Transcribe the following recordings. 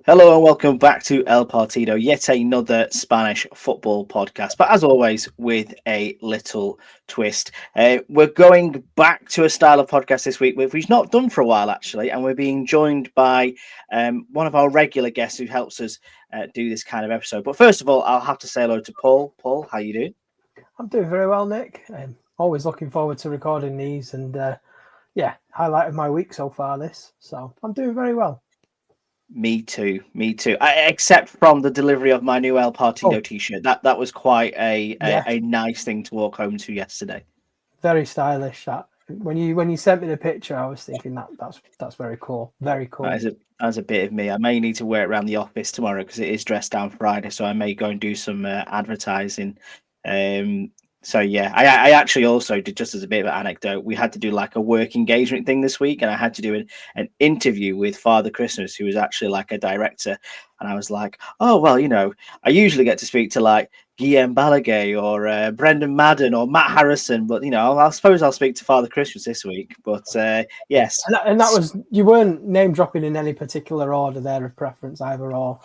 Hello and welcome back to El Partido, yet another Spanish football podcast, but as always with a little twist. We're going back to a style of podcast this week which we've not done for a while actually, and we're being joined by one of our regular guests who helps us do this kind of episode. But first of all, I'll have to say hello to Paul. Paul, how you doing? I'm doing very well, Nick. I'm always looking forward to recording these, and highlight of my week so far this, so I'm doing very well. Me too. Except from the delivery of my new El Partido t-shirt. That was quite a nice thing to walk home to yesterday. Very stylish. That when you sent me the picture, I was thinking that's very cool. Very cool. That's a bit of me. I may need to wear it around the office tomorrow because it is Dress Down Friday, so I may go and do some advertising. So yeah, I actually also did, just as a bit of an anecdote, we had to do like a work engagement thing this week, and I had to do an interview with Father Christmas, who was actually like a director, and I was like, oh well, I usually get to speak to like Guillaume Balaguer or Brendan Madden or Matt Harrison, but I suppose I'll speak to Father Christmas this week. But yes, and that was, you weren't name dropping in any particular order there of preference either, or...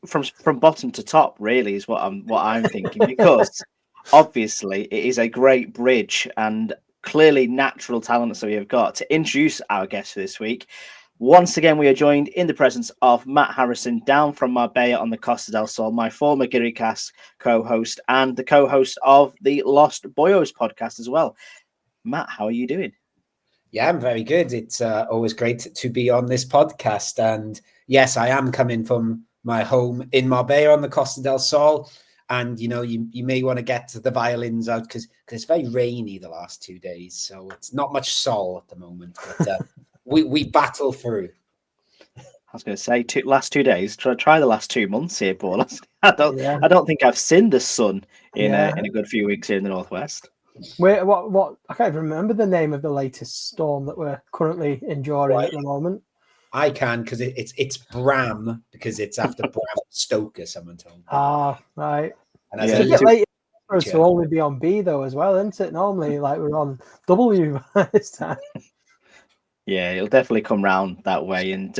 From bottom to top, really, is what I'm thinking, because obviously it is a great bridge and clearly natural talents that we have got to introduce our guest for this week. Once again, we are joined in the presence of Matt Harrison, down from Marbella on the Costa del Sol, my former Giricast co-host and the co-host of the Lost Boyos podcast as well. Matt, how are you doing? Yeah, I'm very good. It's always great to be on this podcast, and yes, I am coming from my home in Marbella on the Costa del Sol, and you may want to get the violins out because it's very rainy the last 2 days, so it's not much sol at the moment, but we battle through. I was going to say last 2 days. Try the last 2 months here, Paul. I don't think I've seen the sun in a good few weeks here in the northwest. Wait, what? I can't even remember the name of the latest storm that we're currently enduring at the moment. I can, because it's Bram, because it's after Bram Stoker, someone told me. Ah, right. And it's a bit late for us to only be on B, though, as well, isn't it? Normally, like, we're on W this time. Yeah, it'll definitely come round that way. And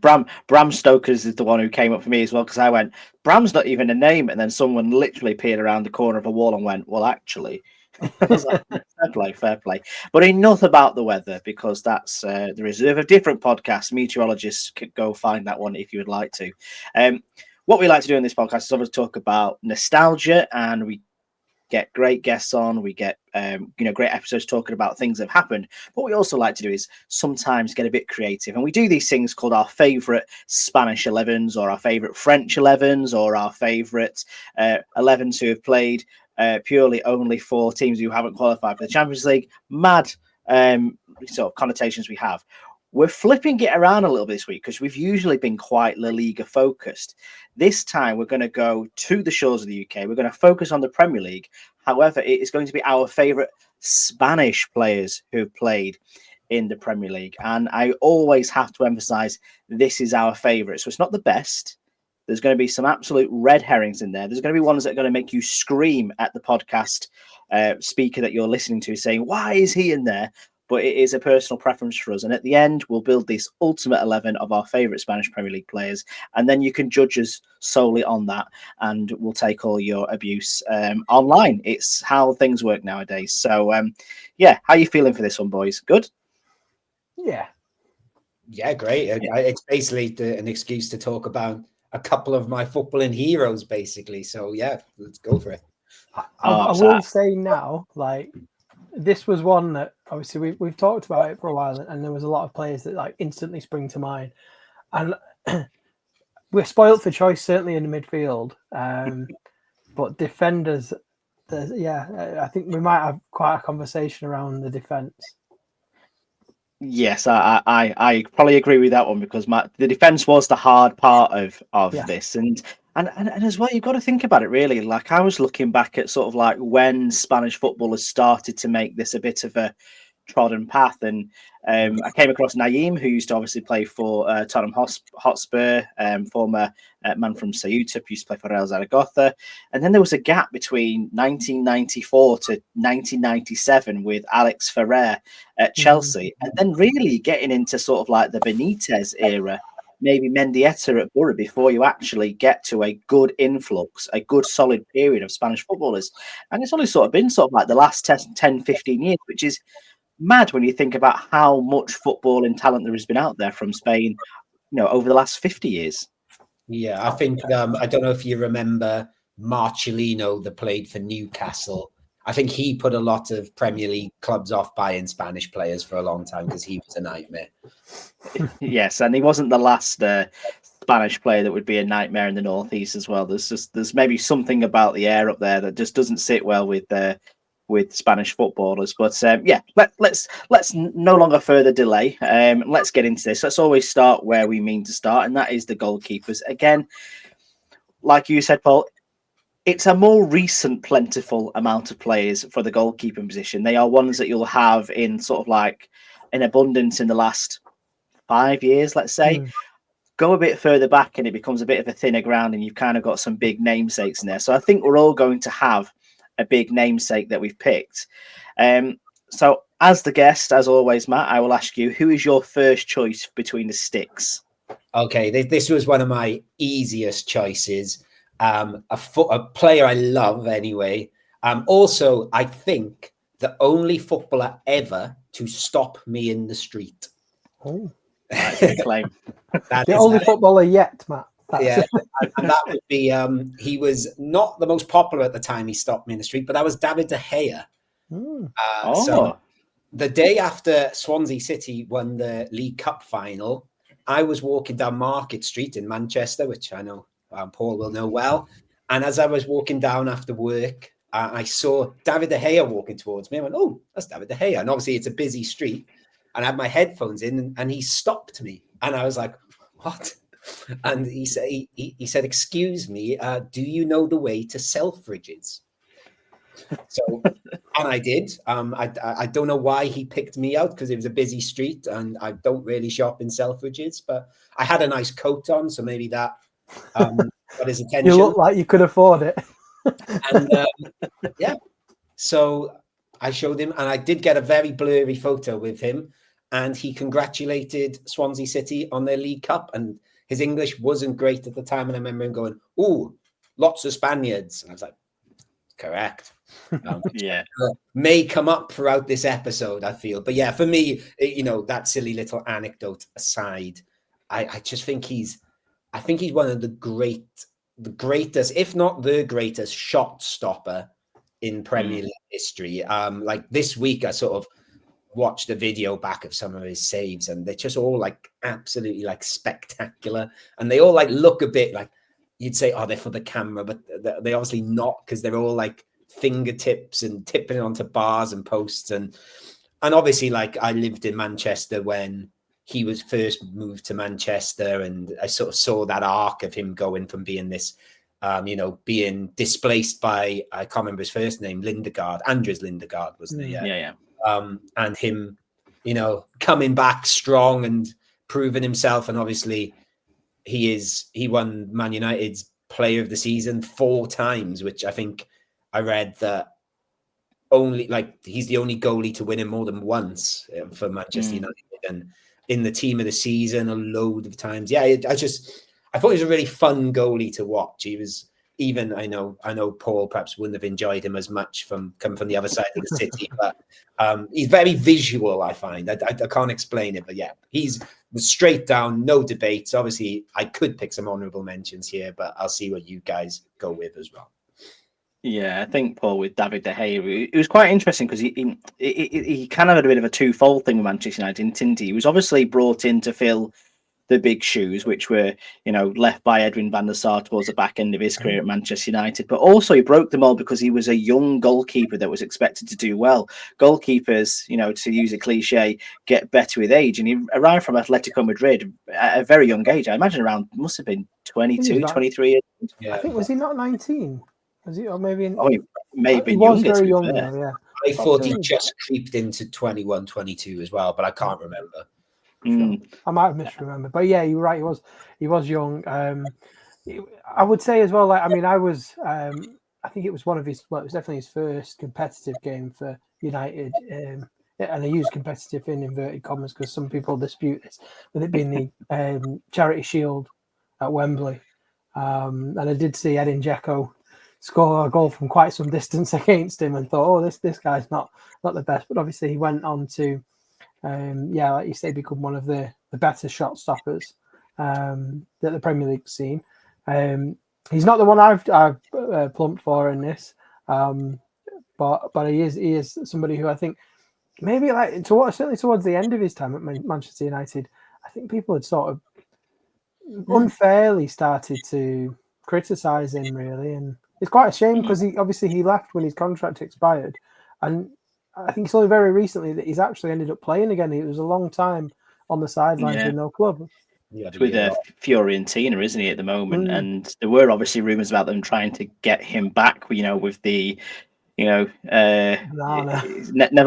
Bram Stokers is the one who came up for me as well, because I went, Bram's not even a name. And then someone literally peered around the corner of a wall and went, well, actually... I was like, fair play. But enough about the weather, because that's the reserve of different podcasts. Meteorologists could go find that one if you would like to. What we like to do in this podcast is obviously talk about nostalgia, and we get great guests on. We get great episodes talking about things that have happened. What we also like to do is sometimes get a bit creative, and we do these things called our favorite Spanish 11s, or our favorite French 11s, or our favorite 11s who have played purely only for teams who haven't qualified for the Champions League. Mad sort of connotations we have. We're flipping it around a little bit this week, because we've usually been quite La Liga focused. This time we're going to go to the shores of the UK. We're going to focus on the Premier League. However, it is going to be our favourite Spanish players who've played in the Premier League. And I always have to emphasise, this is our favourite. So it's not the best. There's going to be some absolute red herrings in there. There's going to be ones that are going to make you scream at the podcast speaker that you're listening to, saying, why is he in there? But it is a personal preference for us. And at the end, we'll build this ultimate 11 of our favourite Spanish Premier League players. And then you can judge us solely on that. And we'll take all your abuse online. It's how things work nowadays. So, how are you feeling for this one, boys? Good? Yeah. Yeah, great. It's basically an excuse to talk about a couple of my footballing heroes, basically. So, yeah, let's go for it. I will say now, like, this was one that obviously we've talked about it for a while, and there was a lot of players that like instantly spring to mind, and we're spoilt for choice certainly in the midfield, but defenders, I think we might have quite a conversation around the defense. Yes, I probably agree with that one, because the defense was the hard part of this, and And as well, you've got to think about it really. Like I was looking back at sort of like when Spanish football has started to make this a bit of a trodden path, and I came across Naeem, who used to obviously play for Tottenham Hotspur, former man from Ceuta, who used to play for Real Zaragoza, and then there was a gap between 1994 to 1997 with Alex Ferrer at Chelsea, and then really getting into sort of like the Benitez era, maybe Mendieta at Borough, before you actually get to a good influx, a good solid period of Spanish footballers. And it's only sort of been sort of like the last 10, 15 years, which is mad when you think about how much football and talent there has been out there from Spain, over the last 50 years. Yeah, I think, I don't know if you remember Marcelino that played for Newcastle. I think he put a lot of Premier League clubs off buying Spanish players for a long time because he was a nightmare. Yes, and he wasn't the last Spanish player that would be a nightmare in the Northeast as well. There's maybe something about the air up there that just doesn't sit well with Spanish footballers. But let's no longer further delay. Let's get into this. Let's always start where we mean to start, and that is the goalkeepers. Again, like you said, Paul, it's a more recent, plentiful amount of players for the goalkeeping position. They are ones that you'll have in sort of like in abundance in the last 5 years, let's say. Go a bit further back and it becomes a bit of a thinner ground, and you've kind of got some big namesakes in there. So I think we're all going to have a big namesake that we've picked. So as the guest, as always, Matt, I will ask you, who is your first choice between the sticks? Okay, this was one of my easiest choices. A player I love anyway. Also, I think the only footballer ever to stop me in the street. Oh, that's a claim. The only footballer yet, Matt. Yeah, and that would be, he was not the most popular at the time he stopped me in the street, but that was David De Gea. So the day after Swansea City won the League Cup final, I was walking down Market Street in Manchester, which I know Paul will know well. And as I was walking down after work, I saw David De Gea walking towards me. I went, oh, that's David De Gea. And obviously it's a busy street. And I had my headphones in and he stopped me. And I was like, what? And he said, excuse me, do you know the way to Selfridges? So, and I did. I don't know why he picked me out, because it was a busy street and I don't really shop in Selfridges, but I had a nice coat on, so maybe that got his attention. You look like you could afford it. And yeah, so I showed him, and I did get a very blurry photo with him, and he congratulated Swansea City on their League Cup, and his English wasn't great at the time, and I remember him going, "Ooh, lots of Spaniards," and I was like, "Correct." Yeah, may come up throughout this episode, I feel, but yeah, for me, that silly little anecdote aside, I just think he's one of the greatest, if not the greatest, shot stopper in Premier League history. Like this week, I sort of watched a video back of some of his saves, and they're just all like absolutely like spectacular, and they all like look a bit like you'd say, oh, they're for the camera, but they're obviously not, because they're all like fingertips and tipping onto bars and posts, and obviously, like, I lived in Manchester when he was first moved to Manchester, and I sort of saw that arc of him going from being this being displaced by, I can't remember his first name, Andres Lindegaard, wasn't he? Yeah. And him, coming back strong and proving himself. And obviously he won Man United's Player of the Season 4 times, which I think I read that he's the only goalie to win it more than once for Manchester United, and in the Team of the Season a load of times. Yeah, I thought he was a really fun goalie to watch. He was, even I know Paul perhaps wouldn't have enjoyed him as much coming from the other side of the city, but he's very visual, I find. I can't explain it, but yeah, he's straight down, no debates. Obviously, I could pick some honourable mentions here, but I'll see what you guys go with as well. Yeah, I think, Paul, with David De Gea, it was quite interesting because he kind of had a bit of a twofold thing with Manchester United, didn't he? He was obviously brought in to fill the big shoes, which were, left by Edwin van der Sar towards the back end of his career at Manchester United. But also he broke them all because he was a young goalkeeper that was expected to do well. Goalkeepers, to use a cliche, get better with age. And he arrived from Atletico Madrid at a very young age. I imagine must have been 22, 23 years Yeah. I think, was he not 19? Was he, or maybe? He may have been he was younger, very to young, be fair. though, yeah. I thought he just creeped into 21, 22 as well, but I can't remember. Sure. I might have misremembered, but yeah, you're right. He was young. I would say as well. Like, I mean, I was. I think it was one of his. Well, it was definitely his first competitive game for United. And I use competitive in inverted commas because some people dispute this, with it being the Charity Shield at Wembley. And I did see Edin Dzeko score a goal from quite some distance against him, and thought, oh, this guy's not the best. But obviously, he went on to. Like you say, become one of the better shot stoppers that the Premier League's seen. He's not the one I've plumped for in this, but he is somebody who I think maybe certainly towards the end of his time at Manchester United, I think people had sort of unfairly started to criticise him, really, and it's quite a shame because he left when his contract expired, and I think it's only very recently that he's actually ended up playing again. It was a long time on the sidelines with no club. It's with Fiorentina, isn't he, at the moment? And there were obviously rumours about them trying to get him back, with the, never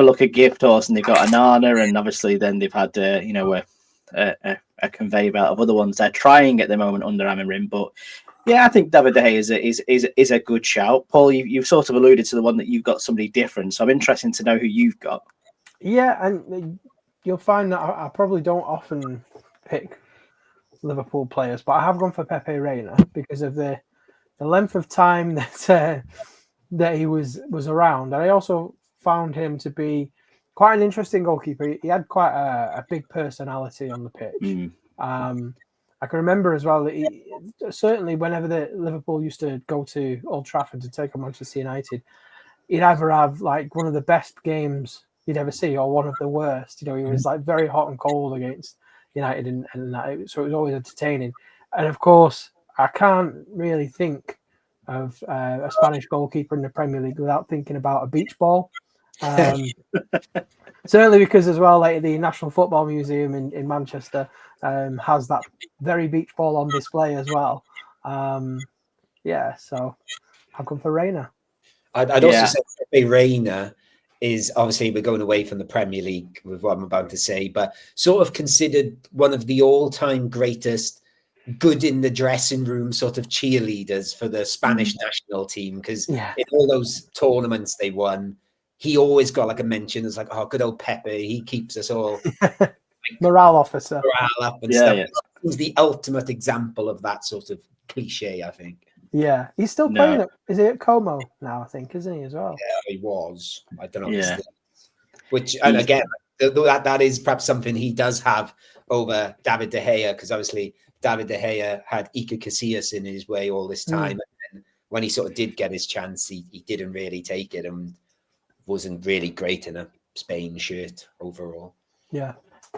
look a gift horse, and they've got Anana, and obviously then they've had, a conveyor belt of other ones they're trying at the moment under Amorim. But yeah, I think David De Gea is a good shout. Paul, you've sort of alluded to the one that you've got somebody different, so I'm interested to know who you've got. Yeah, and you'll find that I probably don't often pick Liverpool players, but I have gone for Pepe Reina because of the length of time that he was around, and I also found him to be quite an interesting goalkeeper. He had quite a big personality on the pitch. I can remember as well that certainly whenever the Liverpool used to go to Old Trafford to take on Manchester United, he'd either have like one of the best games you'd ever see or one of the worst. He was like very hot and cold against United, and that, so it was always entertaining. And of course, I can't really think of a Spanish goalkeeper in the Premier League without thinking about a beach ball. Certainly because as well, like the National Football Museum in Manchester has that very beach ball on display as well. So I've gone for Reina. I'd also say Pepe Reina is, obviously we're going away from the Premier League with what I'm about to say, but sort of considered one of the all-time greatest good in the dressing room sort of cheerleaders for the Spanish national team, because in all those tournaments they won, he always got like a mention. It's like, oh, good old Pepe, he keeps us all morale officer, morale up and stuff. He's the ultimate example of that sort of cliche, I think. Yeah, he's still playing. Is he at Como now? I think, isn't he as well? Yeah, he was. I don't know. Yeah. Which, and again, that is perhaps something he does have over David De Gea, because obviously David De Gea had Iker Casillas in his way all this time, and when he sort of did get his chance, he didn't really take it and wasn't really great in a Spain shirt overall. Yeah.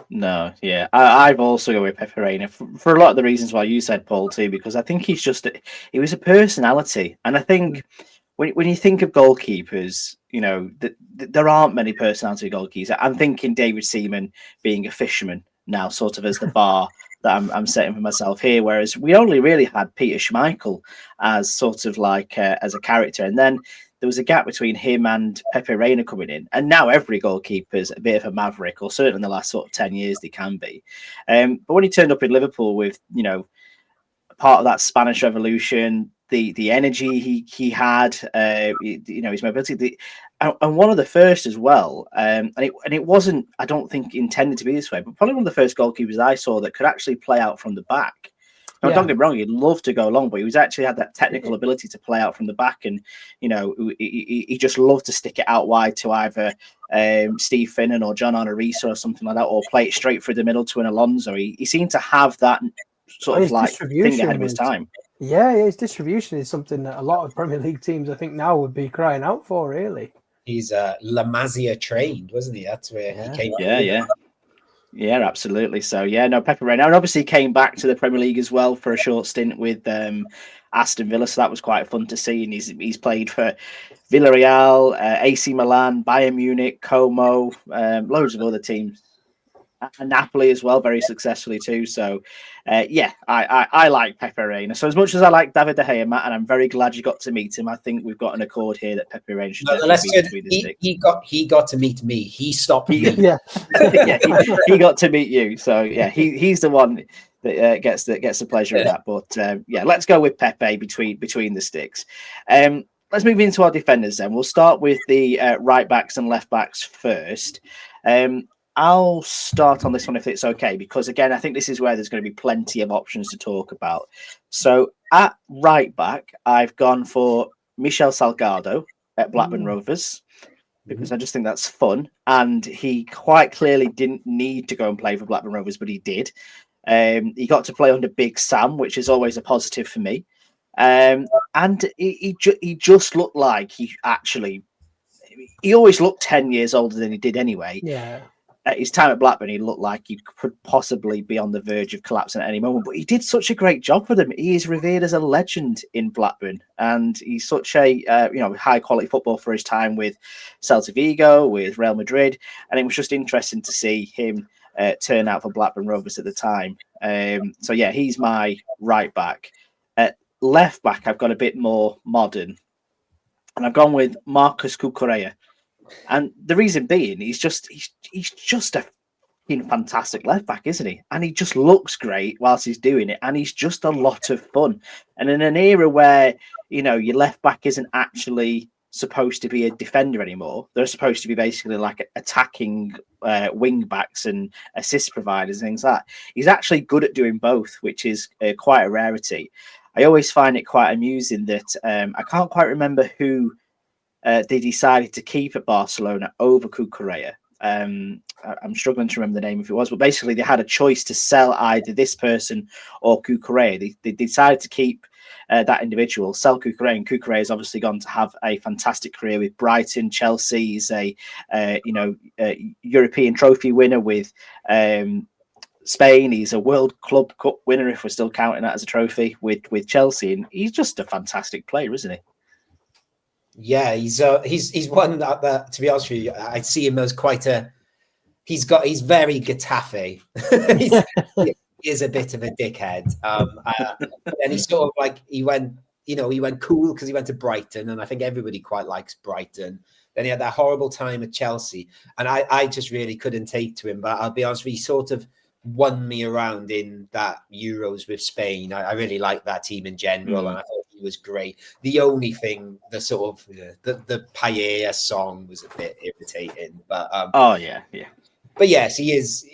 No, yeah. I've also gone with Pepe Reina for a lot of the reasons why you said, Paul, too, because I think he was a personality. And I think when you think of goalkeepers, there aren't many personality goalkeepers. I'm thinking David Seaman being a fisherman now, sort of as the bar that I'm setting for myself here, whereas we only really had Peter Schmeichel as sort of like as a character. And then there was a gap between him and Pepe Reina coming in, and now every goalkeeper's a bit of a maverick, or certainly in the last sort of 10 years they can be. But when he turned up in Liverpool with, part of that Spanish Revolution, the energy he had, his mobility, and one of the first as well. And it wasn't, I don't think, intended to be this way, but probably one of the first goalkeepers I saw that could actually play out from the back. Now, don't get me wrong, he'd love to go long, but he actually had that technical ability to play out from the back, and he just loved to stick it out wide to either Steve Finnan or John Onorisa or something like that, or play it straight through the middle to an Alonso. He seemed to have that sort of like thing ahead of his time. Yeah, his distribution is something that a lot of Premier League teams, I think, now would be crying out for. Really, he's La Masia trained, wasn't he? That's where he came. Yeah, absolutely. So, Pepe Reina, and obviously came back to the Premier League as well for a short stint with Aston Villa, so that was quite fun to see. And he's played for Villarreal, AC Milan, Bayern Munich, Como, loads of other teams. Napoli as well, very successfully too. So, I like Pepe Reina. So as much as I like David De Gea, Matt, and I'm very glad you got to meet him, I think we've got an accord here that Pepe Reina should definitely be between the sticks. He got to meet me. He stopped me. Yeah, he got to meet you. So yeah, he's the one that gets the pleasure of that. But let's go with Pepe between the sticks. Let's move into our defenders then. We'll start with the right backs and left backs first. I'll start on this one if it's okay, because again, I think this is where there's going to be plenty of options to talk about. So at right back, I've gone for Michel Salgado at Blackburn Rovers, because I just think that's fun. And he quite clearly didn't need to go and play for Blackburn Rovers, but he did. He got to play under Big Sam, which is always a positive for me. And he just looked like he always looked 10 years older than he did anyway. Yeah. At his time at Blackburn, he looked like he could possibly be on the verge of collapsing at any moment, but he did such a great job for them. He is revered as a legend in Blackburn, and he's such a high quality football for his time with Celta Vigo, with Real Madrid, and it was just interesting to see him turn out for Blackburn Rovers at the time. He's my right back. At left back, I've got a bit more modern, and I've gone with Marcus Cucurella. And the reason being, he's just a fantastic left back, isn't he? And he just looks great whilst he's doing it, and he's just a lot of fun. And in an era where your left back isn't actually supposed to be a defender anymore, they're supposed to be basically like attacking wing backs and assist providers and things like that. He's actually good at doing both, which is quite a rarity. I always find it quite amusing that I can't quite remember who they decided to keep at Barcelona over Cucurella. I'm struggling to remember the name if it was, but basically they had a choice to sell either this person or Cucurella. They decided to keep that individual, sell Cucurella, and Cucurella has obviously gone to have a fantastic career with Brighton, Chelsea. He's a European trophy winner with Spain. He's a World Club Cup winner, if we're still counting that as a trophy, with Chelsea, and he's just a fantastic player, isn't he? Yeah, he's one that to be honest with you, I see him as quite a. He's very Getafe. He is a bit of a dickhead, and he's sort of like he went cool because he went to Brighton, and I think everybody quite likes Brighton. Then he had that horrible time at Chelsea, and I just really couldn't take to him. But I'll be honest with you, he sort of won me around in that Euros with Spain. I really liked that team in general, and I thought he was great. The only thing, the sort of the Paella song was a bit irritating, but But yes, he is.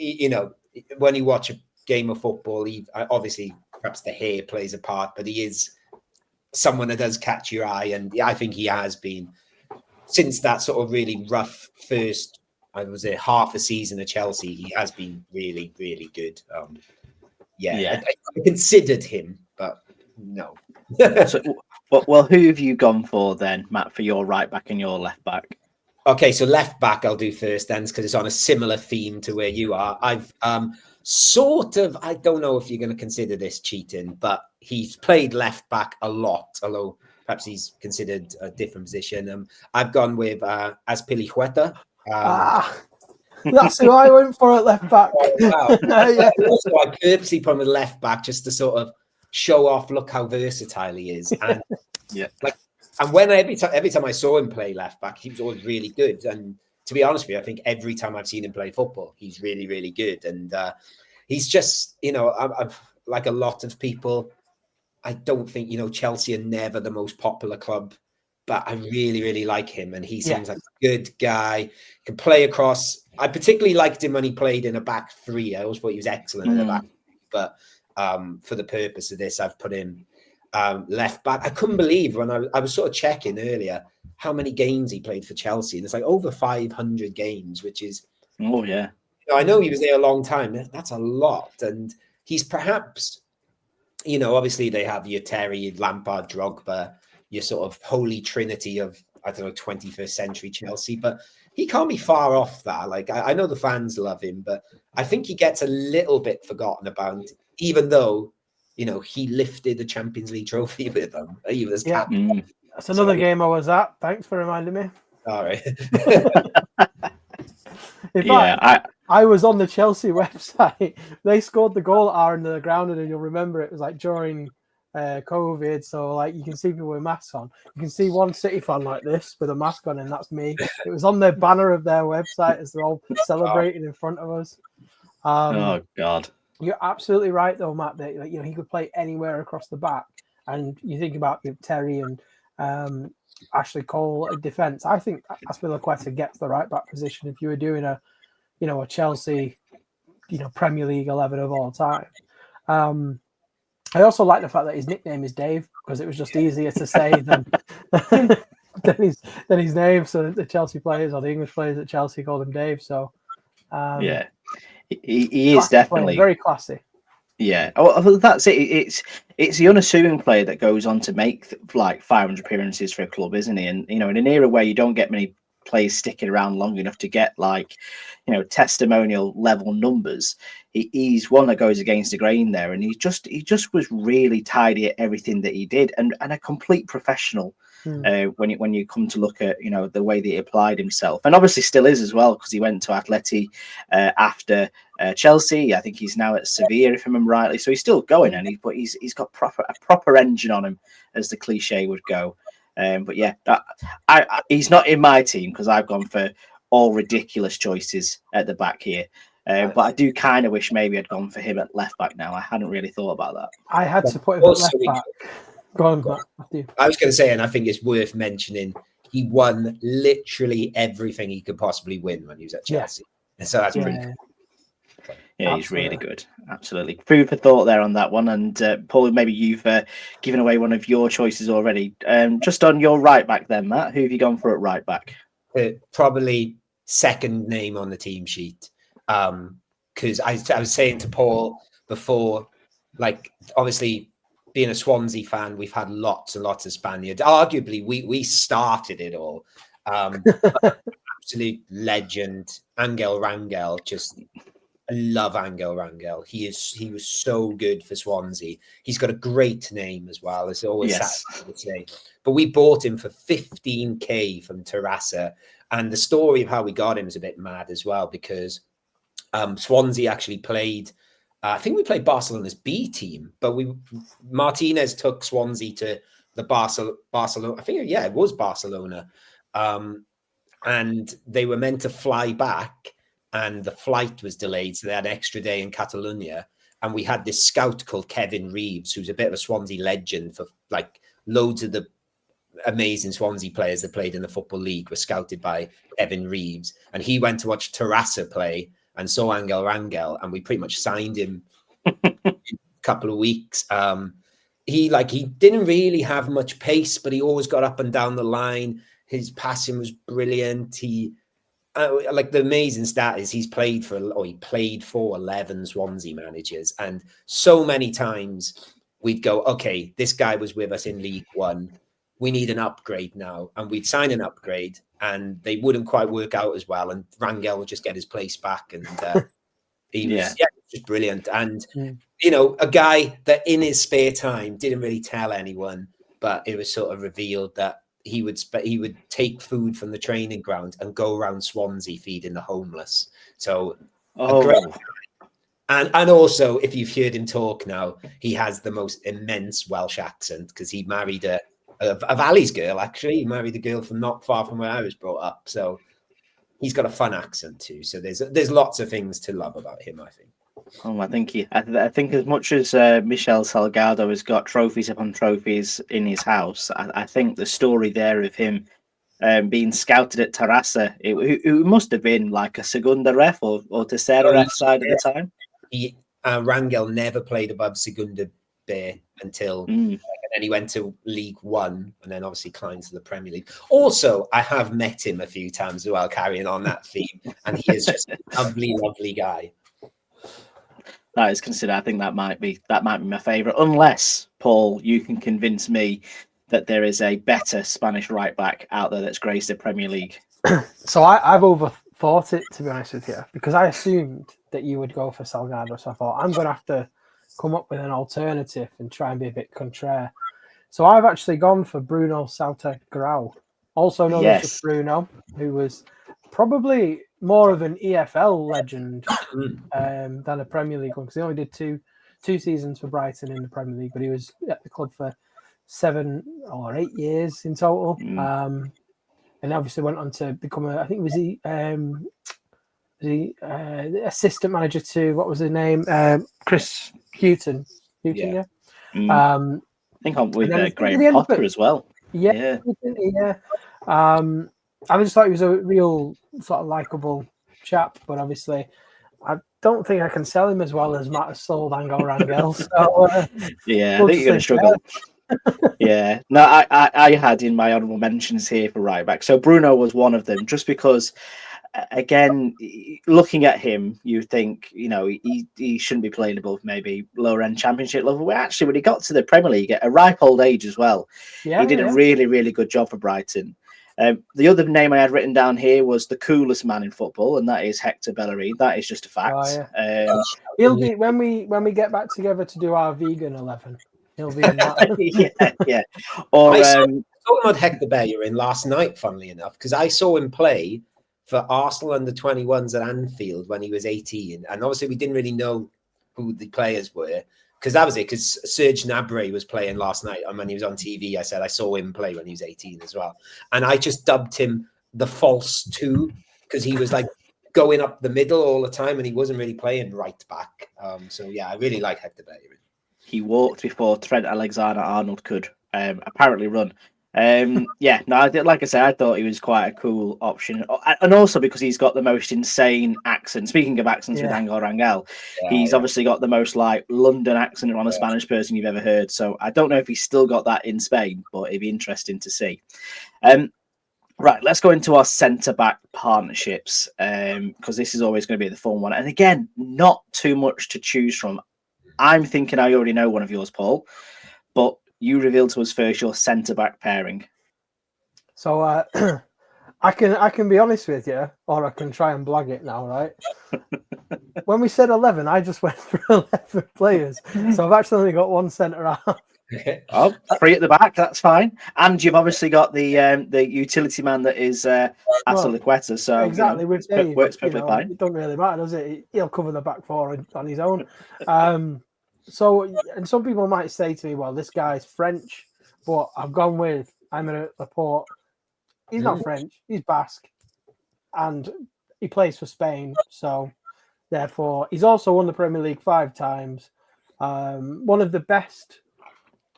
When you watch a game of football, he obviously perhaps the hair plays a part, but he is someone that does catch your eye, and I think he has been since that sort of really rough first. I was there half a season at Chelsea. He has been really, really good. I considered him, but no. Well, who have you gone for then, Matt, for your right back and your left back? Okay, so left back I'll do first then, because it's on a similar theme to where you are. I've sort of, I don't know if you're going to consider this cheating, but he's played left back a lot, although perhaps he's considered a different position. I've gone with Azpilicueta. That's who I went for at left back. Oh, wow. Also, I purposely put him at left back just to sort of show off, look how versatile he is. And and when every time I saw him play left back, he was always really good. And to be honest with you, I think every time I've seen him play football, he's really, really good. And he's just, I'm like a lot of people, I don't think, Chelsea are never the most popular club, but I really, really like him. And he seems like a good guy, can play across. I particularly liked him when he played in a back three. I always thought he was excellent in a back three, but for the purpose of this, I've put him left back. I couldn't believe when I was sort of checking earlier how many games he played for Chelsea, and it's like over 500 games, which is I know he was there a long time. That's a lot, and he's perhaps obviously they have your Terry, Lampard, Drogba, your sort of holy trinity of 21st century Chelsea, but he can't be far off that. Like I know the fans love him, but I think he gets a little bit forgotten about, even though he lifted the Champions League trophy with them. He was captain. That's another game I was at. Thanks for reminding me. All right. In fact, I was on the Chelsea website. They scored the goal at our end of the ground, and you'll remember it was like during COVID. So like you can see people with masks on. You can see one City fan like this with a mask on, and that's me. It was on the banner of their website as they're all celebrating in front of us. Oh God. You're absolutely right, though, Matt. That he could play anywhere across the back, and you think about Terry and Ashley Cole at defence. I think Azpilicueta gets the right back position if you were doing a Chelsea, Premier League 11 of all time. I also like the fact that his nickname is Dave because it was just easier to say than than his name. So the Chelsea players or the English players at Chelsea called him Dave. So yeah, he is definitely very classy. Yeah, well, that's it. It's the unassuming player that goes on to make like 500 appearances for a club, isn't he? And in an era where you don't get many players sticking around long enough to get like testimonial level numbers, he's one that goes against the grain there, and he just was really tidy at everything that he did, and a complete professional. When you come to look at the way that he applied himself, and obviously still is as well, because he went to Atleti after Chelsea. I think he's now at Sevilla, if I remember rightly. So he's still going, but he's got a proper engine on him, as the cliche would go. But yeah, he's not in my team because I've gone for all ridiculous choices at the back here. But I do kind of wish maybe I'd gone for him at left back now. I hadn't really thought about that. I had to put him at left back. Go on, Matthew. I was going to say, and I think it's worth mentioning, he won literally everything he could possibly win when he was at Chelsea. And so that's pretty cool. Yeah, he's really good. Absolutely. Food for thought there on that one. And Paul, maybe you've given away one of your choices already. Just on your right back then, Matt, who have you gone for at right back? Probably second name on the team sheet. Because I was saying to Paul before, like, obviously, being a Swansea fan, we've had lots and lots of Spaniards. Arguably, we started it all. Absolute legend, Angel Rangel. I love Angel Rangel. He was so good for Swansea. He's got a great name as well. It's always sad to say. But we bought him for 15k from Terrassa, and the story of how we got him is a bit mad as well, because Swansea actually played. I think we played Barcelona's B team, but Martinez took Swansea to the Barcelona. I think, it was Barcelona. And they were meant to fly back, and the flight was delayed. So they had an extra day in Catalonia. And we had this scout called Kevin Reeves, who's a bit of a Swansea legend for like loads of the amazing Swansea players that played in the Football League were scouted by Kevin Reeves. And he went to watch Terrassa play and saw Angel Rangel, and we pretty much signed him in a couple of weeks. He didn't really have much pace, but he always got up and down the line. His passing was brilliant. He the amazing stat is he played for 11 Swansea managers, and so many times we'd go, okay, this guy was with us in League One. We need an upgrade now. And we'd sign an upgrade, and they wouldn't quite work out as well. And Rangel would just get his place back. And he was just brilliant. And, a guy that in his spare time didn't really tell anyone, but it was sort of revealed that he would take food from the training ground and go around Swansea feeding the homeless. So, and also, if you've heard him talk now, he has the most immense Welsh accent because he married a Valley's girl, actually. He married a girl from not far from where I was brought up. So he's got a fun accent too. So there's lots of things to love about him, I think. I think as much as Michel Salgado has got trophies upon trophies in his house, I think the story there of him being scouted at Terrassa, it must have been like a Segunda ref or Tercera ref side at the time. Rangel never played above Segunda B until... And then he went to League One, and then obviously climbed to the Premier League. Also, I have met him a few times as well, carrying on that theme, and he is just a lovely, lovely guy. That is considered. I think that might be my favourite, unless Paul, you can convince me that there is a better Spanish right back out there that's graced the Premier League. So I've overthought it, to be honest with you, because I assumed that you would go for Salgado. So I thought I'm going to have to come up with an alternative and try and be a bit contraire. So I've actually gone for Bruno Sauter Grau, also known as Bruno, who was probably more of an EFL legend than a Premier League one, because he only did two seasons for Brighton in the Premier League, but he was at the club for 7 or 8 years in total. And obviously went on to become the assistant manager to, what was his name? Chris Hughton. Yeah. I think I'm with Graham Potter as well. Yeah. I just thought he was a real sort of likable chap, but obviously I don't think I can sell him as well as Matt has sold Angel Rangel. So, I think you're going to struggle. Yeah, no, I had in my honourable mentions here for right back. So Bruno was one of them, just because, again, looking at him, you think, he shouldn't be playing above maybe lower end Championship level. Well, actually, when he got to the Premier League at a ripe old age as well, he did a really, really good job for Brighton. The other name I had written down here was the coolest man in football, and that is Hector Bellerin. That is just a fact. Oh, yeah. He'll be when we get back together to do our vegan 11. He'll be in that. yeah. Or I saw about Hector Bellerin last night, funnily enough, because I saw him play for Arsenal under 21s at Anfield when he was 18, and obviously we didn't really know who the players were. Because that was it, because Serge Gnabry was playing last night, and when he was on TV, I said I saw him play when he was 18 as well. And I just dubbed him the false 2, because he was like going up the middle all the time, and he wasn't really playing right back. So yeah, I really like Hector Bellerin. He walked before Trent Alexander-Arnold could apparently run. Like I said, I thought he was quite a cool option, and also because he's got the most insane accent. Speaking of accents with Angel Rangel, he's obviously got the most like London accent on a Spanish person you've ever heard. So I don't know if he's still got that in Spain, but it'd be interesting to see. Right, let's go into our centre-back partnerships, because this is always going to be the fun one. And again, not too much to choose from. I'm thinking I already know one of yours, Paul, but you reveal to us first your centre-back pairing. So I can be honest with you, or I can try and blag it now, right? When we said 11, I just went for 11 players. So I've actually only got one centre-half. Oh, 3 at the back, that's fine. And you've obviously got the utility man that is Azpilicueta. So exactly, with Dave, works perfectly fine. It doesn't really matter, does it? He'll cover the back 4 on his own. So, and some people might say to me, well, this guy's French, but I've gone with Aymeric Laporte. He's not French, he's Basque, and he plays for Spain. So, therefore, he's also won the Premier League 5 times. One of the best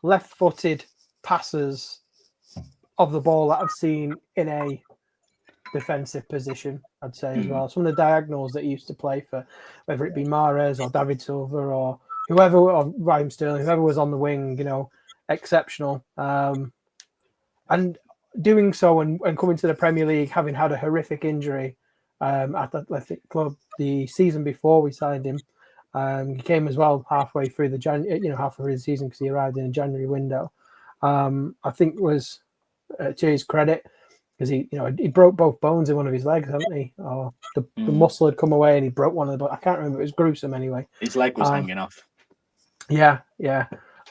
left-footed passers of the ball that I've seen in a defensive position, I'd say as well. Some of the diagonals that he used to play for, whether it be Mahrez or David Silva or whoever, or Raheem Sterling, whoever was on the wing, exceptional. And doing so and coming to the Premier League, having had a horrific injury at the Athletic Club the season before we signed him. He came as well halfway through halfway through the season, because he arrived in a January window. I think was to his credit, because he broke both bones in one of his legs, hadn't he? Or the muscle had come away and he broke one of the bones. I can't remember. It was gruesome anyway. His leg was hanging off. Yeah.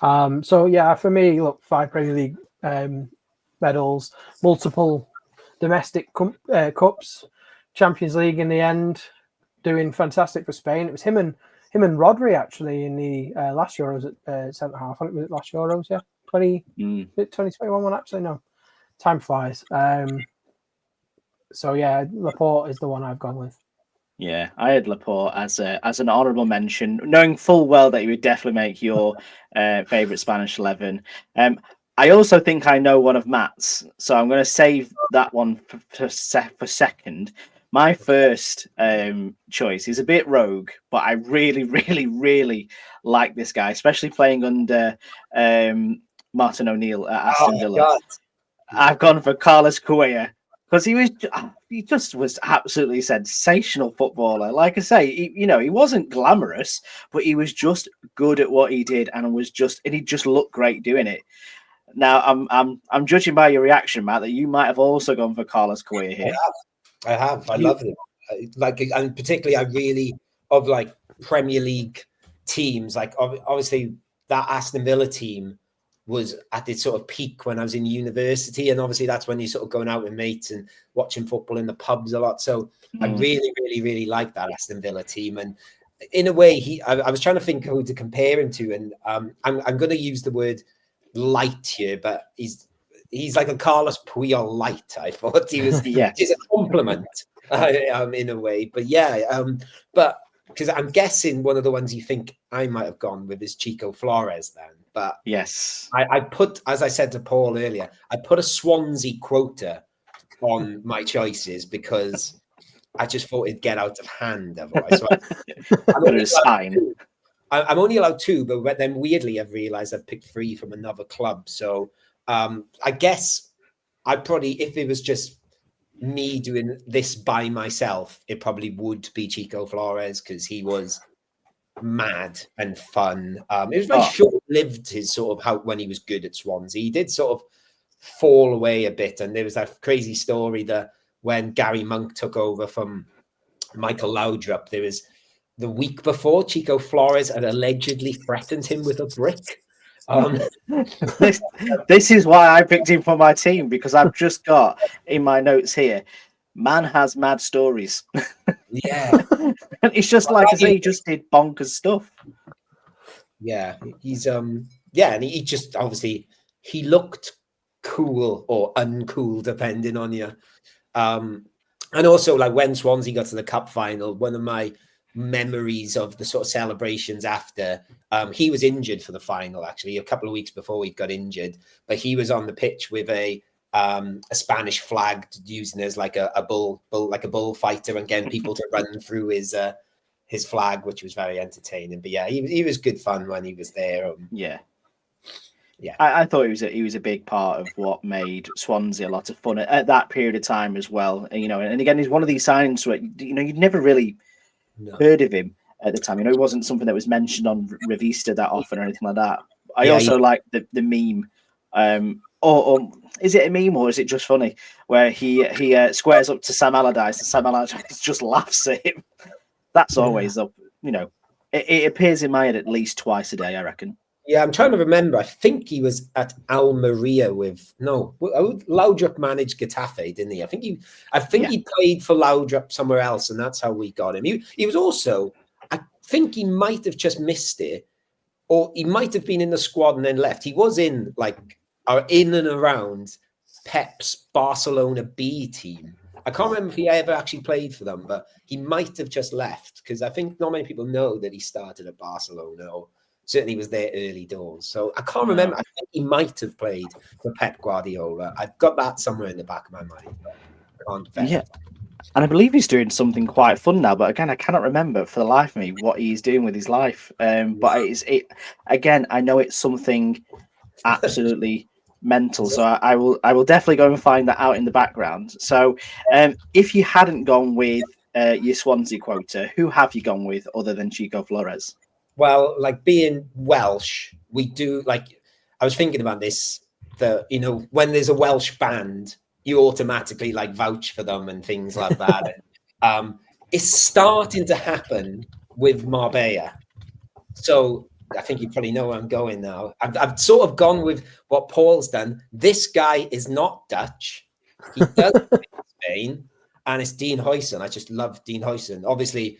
So yeah, for me, look, 5 Premier League medals, multiple domestic cups, Champions League in the end, doing fantastic for Spain. It was him and Rodri actually in the last Euros at centre half. I think it was last Euros, 2021 one actually. No, time flies. So yeah, Laporte is the one I've gone with. Yeah, I had Laporte as an honourable mention, knowing full well that he would definitely make your favourite Spanish 11. I also think I know one of Matt's, so I'm going to save that one for second. My first choice is a bit rogue, but I really, really, really like this guy, especially playing under Martin O'Neill at Aston Villa. God. I've gone for Carlos Cuellar, because he just was absolutely sensational footballer. Like I say, he wasn't glamorous, but he was just good at what he did, and he just looked great doing it. Now I'm judging by your reaction, Matt, that you might have also gone for Carlos Cuellar here. I have. I love him. And particularly, I really of like Premier League teams. Like obviously that Aston Villa team was at its sort of peak when I was in university, and obviously that's when you're sort of going out with mates and watching football in the pubs a lot. So I really like that Aston Villa team. And in a way, I was trying to think who to compare him to, and I'm going to use the word light here, but he's like a Carlos Puyol light. I thought he was, yeah, is a compliment in a way, but yeah, but because I'm guessing one of the ones you think I might have gone with is Chico Flores then. But yes, I put, as I said to Paul earlier, I put a Swansea quota on my choices because I just thought it'd get out of hand otherwise. So I'm only allowed two, but then weirdly I've realised I've picked three from another club. So I guess I'd probably, if it was just me doing this by myself, it probably would be Chico Flores because he was mad and fun. It was very short-lived, his sort of how when he was good at Swansea. He did sort of fall away a bit, and there was that crazy story that when Gary Monk took over from Michael Laudrup, there was the week before Chico Flores had allegedly threatened him with a brick. This is why I picked him for my team, because I've just got in my notes here, man has mad stories. Yeah. And it's just like I say, he just did bonkers stuff. Yeah, he's yeah, and he just obviously he looked cool or uncool depending on you. And also like when Swansea got to the cup final, one of my memories of the sort of celebrations after, he was injured for the final actually a couple of weeks before he got injured, but he was on the pitch with a Spanish flag using as like a bullfighter and getting people to run through his flag, which was very entertaining. But yeah, he was good fun when he was there. Yeah. Yeah, I thought he was a big part of what made Swansea a lot of fun at that period of time as well. You know, and again, he's one of these signings where you'd never really heard of him at the time. You know, it wasn't something that was mentioned on Revista that often or anything like that. I also like the meme. Or is it a meme or is it just funny where he squares up to Sam Allardyce and Sam Allardyce just laughs at him? That's always up. You know, it appears in my head at least twice a day, I reckon. Yeah, I'm trying to remember. I think he was at Almeria with Laudrup managed Getafe, didn't he? I think he played for Laudrup somewhere else, and that's how we got him. He was also, I think he might have just missed it, or he might have been in the squad and then left. He was in and around Pep's Barcelona B team. I can't remember if he ever actually played for them, but he might have just left because I think not many people know that he started at Barcelona or certainly was there early doors. So I can't remember. I think he might have played for Pep Guardiola. I've got that somewhere in the back of my mind, but I can't verify. Yeah. And I believe he's doing something quite fun now, but again, I cannot remember for the life of me what he's doing with his life. But again, I know it's something absolutely mental. So I will definitely go and find that out in the background. So if you hadn't gone with your Swansea quota, who have you gone with other than Chico Flores? Well, like being Welsh, we do like I was thinking about this, that when there's a Welsh band, you automatically like vouch for them and things like that. It's starting to happen with Marbella. So I think you probably know where I'm going now. I've sort of gone with what Paul's done. This guy is not Dutch. He does play in Spain, and it's Dean Huijsen. I just love Dean Huijsen. Obviously,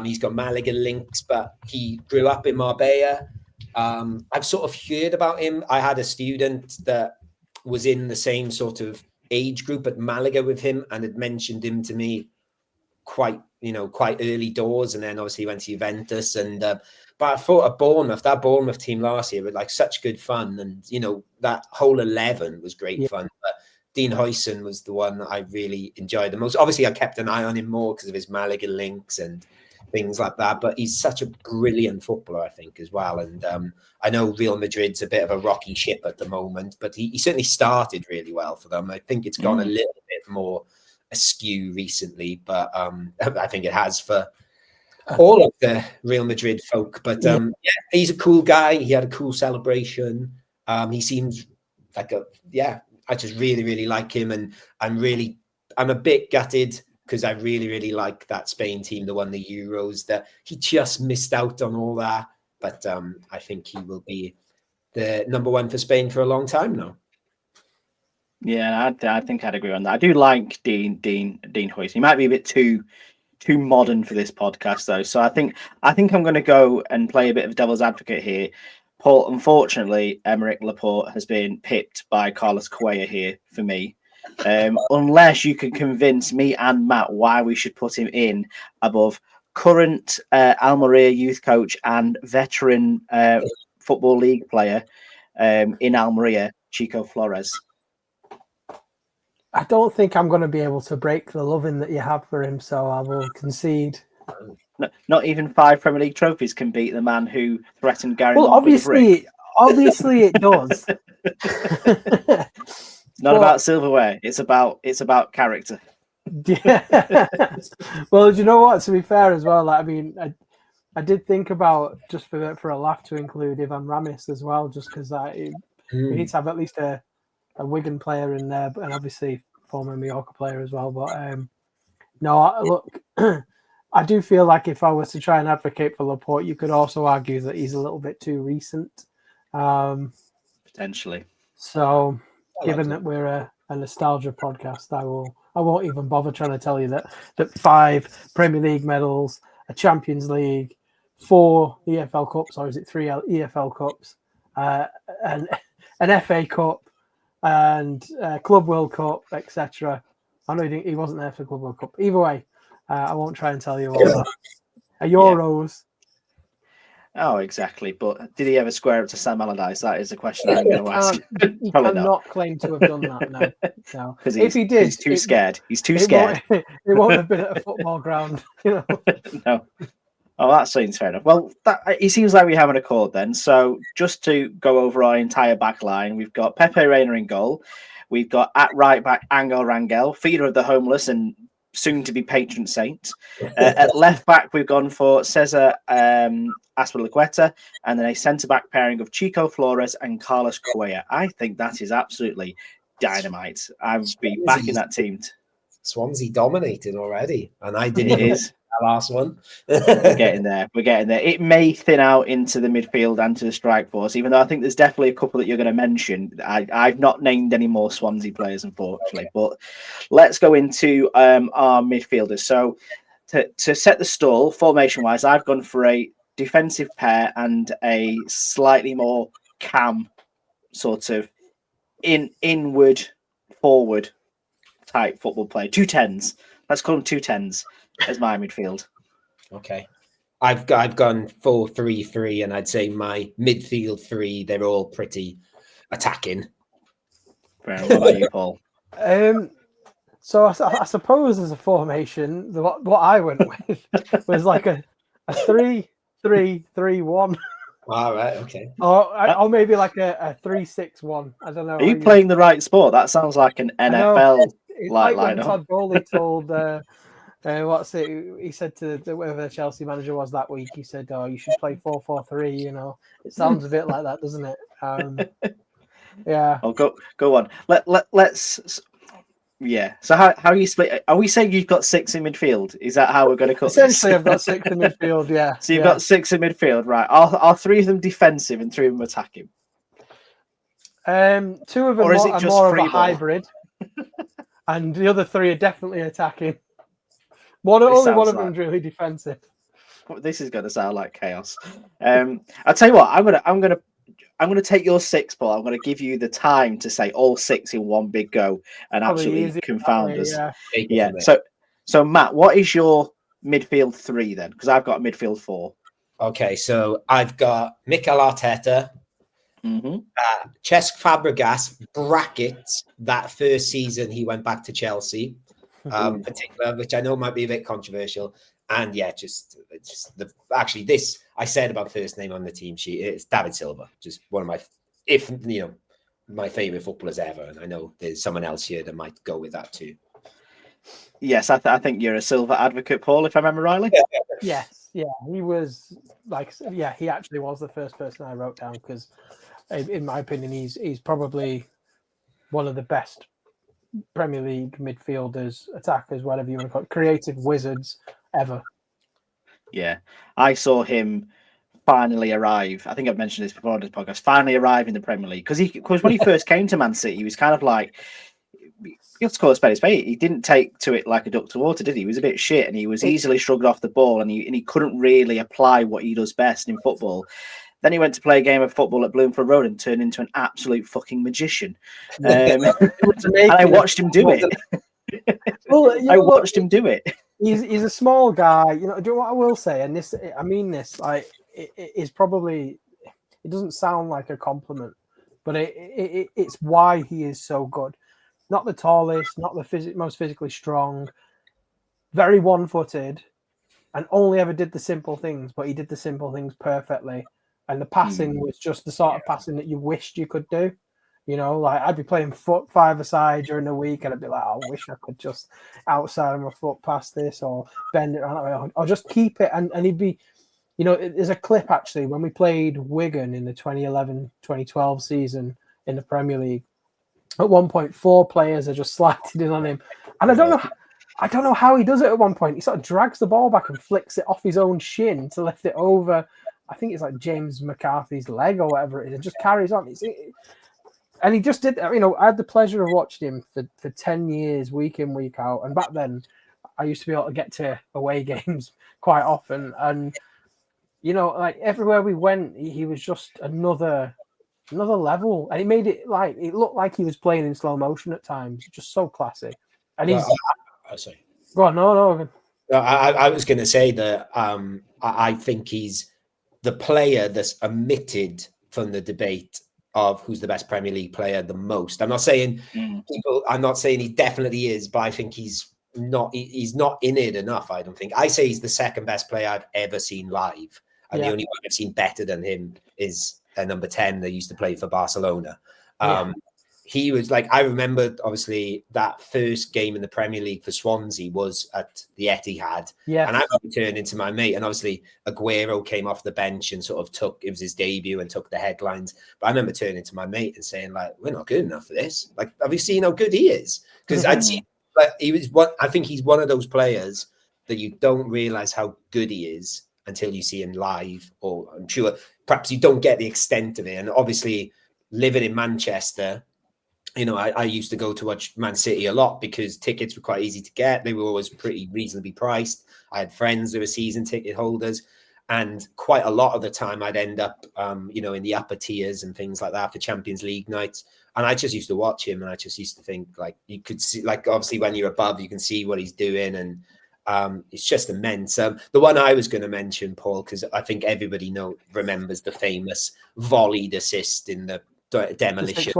he's got Malaga links, but he grew up in Marbella. I've sort of heard about him. I had a student that was in the same sort of age group at Malaga with him and had mentioned him to me quite early doors. And then obviously he went to Juventus. And but I thought at that Bournemouth team last year with like such good fun. And, that whole 11 was great fun. But Dean Huijsen was the one that I really enjoyed the most. Obviously, I kept an eye on him more because of his Malaga links and things like that. But he's such a brilliant footballer, I think, as well. And I know Real Madrid's a bit of a rocky ship at the moment, but he certainly started really well for them. I think it's gone a little bit more askew recently, but I think it has for all of the Real Madrid folk. But he's a cool guy. He had a cool celebration. He seems like I just really, really like him. And I'm a bit gutted because I really, really like that Spain team that won the Euros, that he just missed out on all that. But I think he will be the number one for Spain for a long time now. Yeah, I think I'd agree on that. I do like Dean Huijsen. He might be a bit too modern for this podcast though. So I think I'm going to go and play a bit of devil's advocate here. Paul, unfortunately, Aymeric Laporte has been pipped by Carlos Cuellar here for me. Unless you can convince me and Matt why we should put him in above current Almeria youth coach and veteran Football League player in Almeria, Chico Flores. I don't think I'm going to be able to break the loving that you have for him, so I will concede. Not even 5 Premier League trophies can beat the man who threatened Gary Well, Monk with a brick. obviously it does. It's not about silverware. It's about character. Yeah. Well, do you know what? To be fair as well, like, I mean, I did think about just for a laugh to include Ivan Ramis as well, just because we need to have at least a Wigan player in there, and obviously former Mallorca player as well. But look, I do feel like if I was to try and advocate for Laporte, you could also argue that he's a little bit too recent. Potentially. So, given that we're a nostalgia podcast, I won't even bother trying to tell you that 5 Premier League medals, a Champions League, 4 EFL Cups, or is it 3 EFL Cups, and an FA Cup, and Club World Cup, etc. I know he wasn't there for Club World Cup. Either way, I won't try and tell you all that. Euros. Oh, exactly. But did he ever square up to Sam Allardyce? That is the question I'm going to ask. He cannot claim to have done that. No. Because if he did, he's too scared. He's too scared. It won't have been at a football ground, No. Oh, that seems fair enough. Well, it seems like we have an accord then. So just to go over our entire back line, we've got Pepe Reina in goal. We've got at right back Angel Rangel, feeder of the homeless and soon to be patron saint. At left back, we've gone for Cesar Azpilicueta, and then a centre back pairing of Chico Flores and Carlos Cuellar. I think that is absolutely dynamite. I'd be backing that team. Swansea dominating already, and I didn't even that last one. We're getting there. It may thin out into the midfield and to the strike force, even though I think there's definitely a couple that you're going to mention. I've not named any more Swansea players, unfortunately. Okay. But let's go into our midfielders. So to set the stall, formation-wise, I've gone for a defensive pair and a slightly more cam sort of inward forward type football player. 2 10s. Let's call them 2 10s as my midfield. Okay. I've gone 4-3-3, and I'd say my midfield 3, they're all pretty attacking. What about you, Paul? So I suppose as a formation, what I went with was like a 3-3-3-1. All right, okay. Or maybe like a 3-6-1. I don't know. Are you playing the right sport? That sounds like an NFL like when lineup. Todd Bowley told he said to whoever the Chelsea manager was that week, he said, "Oh, you should play 4-4-3." You know, it sounds a bit like that, doesn't it? Yeah. Oh, go on. Let's. Yeah. So how are you split? Are we saying you've got 6 in midfield? Is that how we're going to cut Essentially, this? I've got 6 in midfield. Yeah. So you've got 6 in midfield, right? Are 3 of them defensive and 3 of them attacking? 2 of them are more of a hybrid, and the other 3 are definitely attacking. Only one of them is really defensive. This is going to sound like chaos. I'll tell you what. I'm gonna take your 6, Paul. I'm gonna give you the time to say all 6 in one big go and absolutely confound us. Yeah. So Matt, what is your midfield 3 then? Because I've got a midfield 4. Okay, so I've got Mikel Arteta, Cesc Fabregas, brackets, that first season he went back to Chelsea, particular, which I know might be a bit controversial. And yeah, actually this I said about first name on the team sheet. It's David Silva, just one of my favorite footballers ever. And I know there's someone else here that might go with that too. Yes, I think you're a Silva advocate, Paul, if I remember rightly. Yes, yeah, he was he actually was the first person I wrote down because, in my opinion, he's probably one of the best Premier League midfielders, attackers, whatever you want to call it, creative wizards ever. Yeah, I saw him finally arrive. I think I've mentioned this before on this podcast. Finally arrive in the Premier League because when he first came to Man City, he was kind of like, you have to call a spade a spade. He didn't take to it like a duck to water, did he? He was a bit shit, and he was easily shrugged off the ball, and he couldn't really apply what he does best in football. Then he went to play a game of football at Bloomfield Road and turned into an absolute fucking magician. And I watched him do it. I watched him do it. He's a small guy. Do you know what I will say? And this, I mean this, like, it is probably, it doesn't sound like a compliment, but it's why he is so good. Not the tallest, not the most physically strong, very one-footed, and only ever did the simple things, but he did the simple things perfectly. And the passing was just the sort of passing that you wished you could do. Like I'd be playing foot five-a-side during the week, and I'd be like, I wish I could just outside my foot past this or bend it around, or just keep it. And he'd be, there's a clip actually when we played Wigan in the 2011-2012 season in the Premier League. At one point, 4 players are just sliding in on him, and I don't know how he does it. At one point, he sort of drags the ball back and flicks it off his own shin to lift it over. I think it's like James McCarthy's leg or whatever it is, and just carries on. And he just did. I had the pleasure of watching him for 10 years, week in, week out. And back then, I used to be able to get to away games quite often, and like everywhere we went, he was just another level, and he made it like it looked like he was playing in slow motion at times. Just so classy. And he's. Sorry. Go on, no. I was going to say that I think he's the player that's omitted from the debate of who's the best Premier League player the most. I'm not saying he definitely is, but I think he's not in it enough. I don't think. I say he's the second best player I've ever seen live, and the only one I've seen better than him is number 10 that used to play for Barcelona. He was like, I remember obviously that first game in the Premier League for Swansea was at the Etihad. And I turned into my mate. And obviously Aguero came off the bench and sort of it was his debut and took the headlines. But I remember turning to my mate and saying, like, we're not good enough for this. Like, have you seen how good he is? Because I'd seen, like, I think he's one of those players that you don't realize how good he is until you see him live. Or I'm sure perhaps you don't get the extent of it. And obviously living in Manchester, I used to go to watch Man City a lot because tickets were quite easy to get. They were always pretty reasonably priced. I had friends that were season ticket holders, and quite a lot of the time I'd end up, in the upper tiers and things like that for Champions League nights. And I just used to watch him, and I just used to think, like, you could see, like, obviously when you're above, you can see what he's doing, and it's just immense. The one I was going to mention, Paul, because I think everybody remembers the famous volleyed assist in the demolition.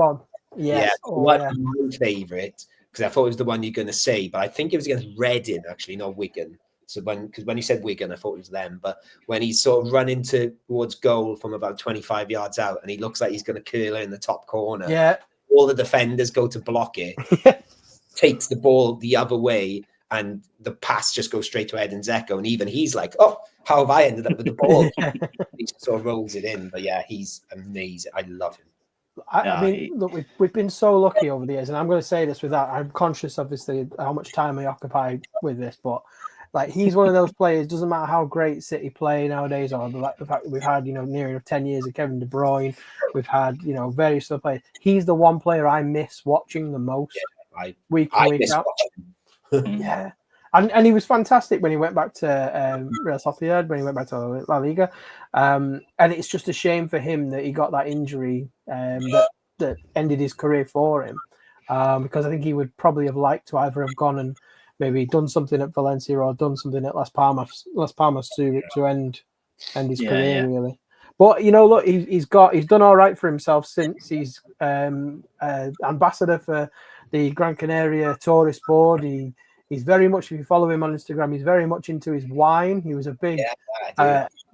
Yes. My favourite, because I thought it was the one you're going to say, but I think it was against Reading, actually, not Wigan. So when you said Wigan, I thought it was them. But when he's sort of running towards goal from about 25 yards out, and he looks like he's going to curl it in the top corner, all the defenders go to block it, takes the ball the other way, and the pass just goes straight to Edin's Echo. And even he's like, oh, how have I ended up with the ball? He sort of rolls it in. But yeah, he's amazing. I love him. I mean, look, we've been so lucky over the years, and I'm going to say this without, I'm conscious, obviously, how much time I occupy with this, but like, he's one of those players, doesn't matter how great City play nowadays, or the fact that we've had, near enough 10 years of Kevin De Bruyne, we've had, various other players. He's the one player I miss watching the most week in, week out. Yeah. And he was fantastic when he went back to Real Sociedad, when he went back to La Liga. And it's just a shame for him that he got that injury that ended his career for him. Because I think he would probably have liked to either have gone and maybe done something at Valencia or done something at Las Palmas to end his career, really. But, look, he's done all right for himself since he's ambassador for the Gran Canaria Tourist Board. He's very much, if you follow him on Instagram, he's very much into his wine. He was a big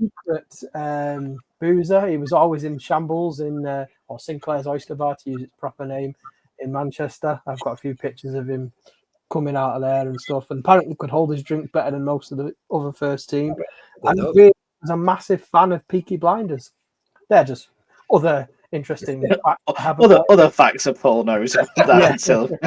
secret boozer. He was always in shambles or Sinclair's Oyster Bar, to use its proper name, in Manchester. I've got a few pictures of him coming out of there and stuff. And apparently could hold his drink better than most of the other first team. And he was a massive fan of Peaky Blinders. They're just other interesting fact to have other facts that Paul knows about David Silva,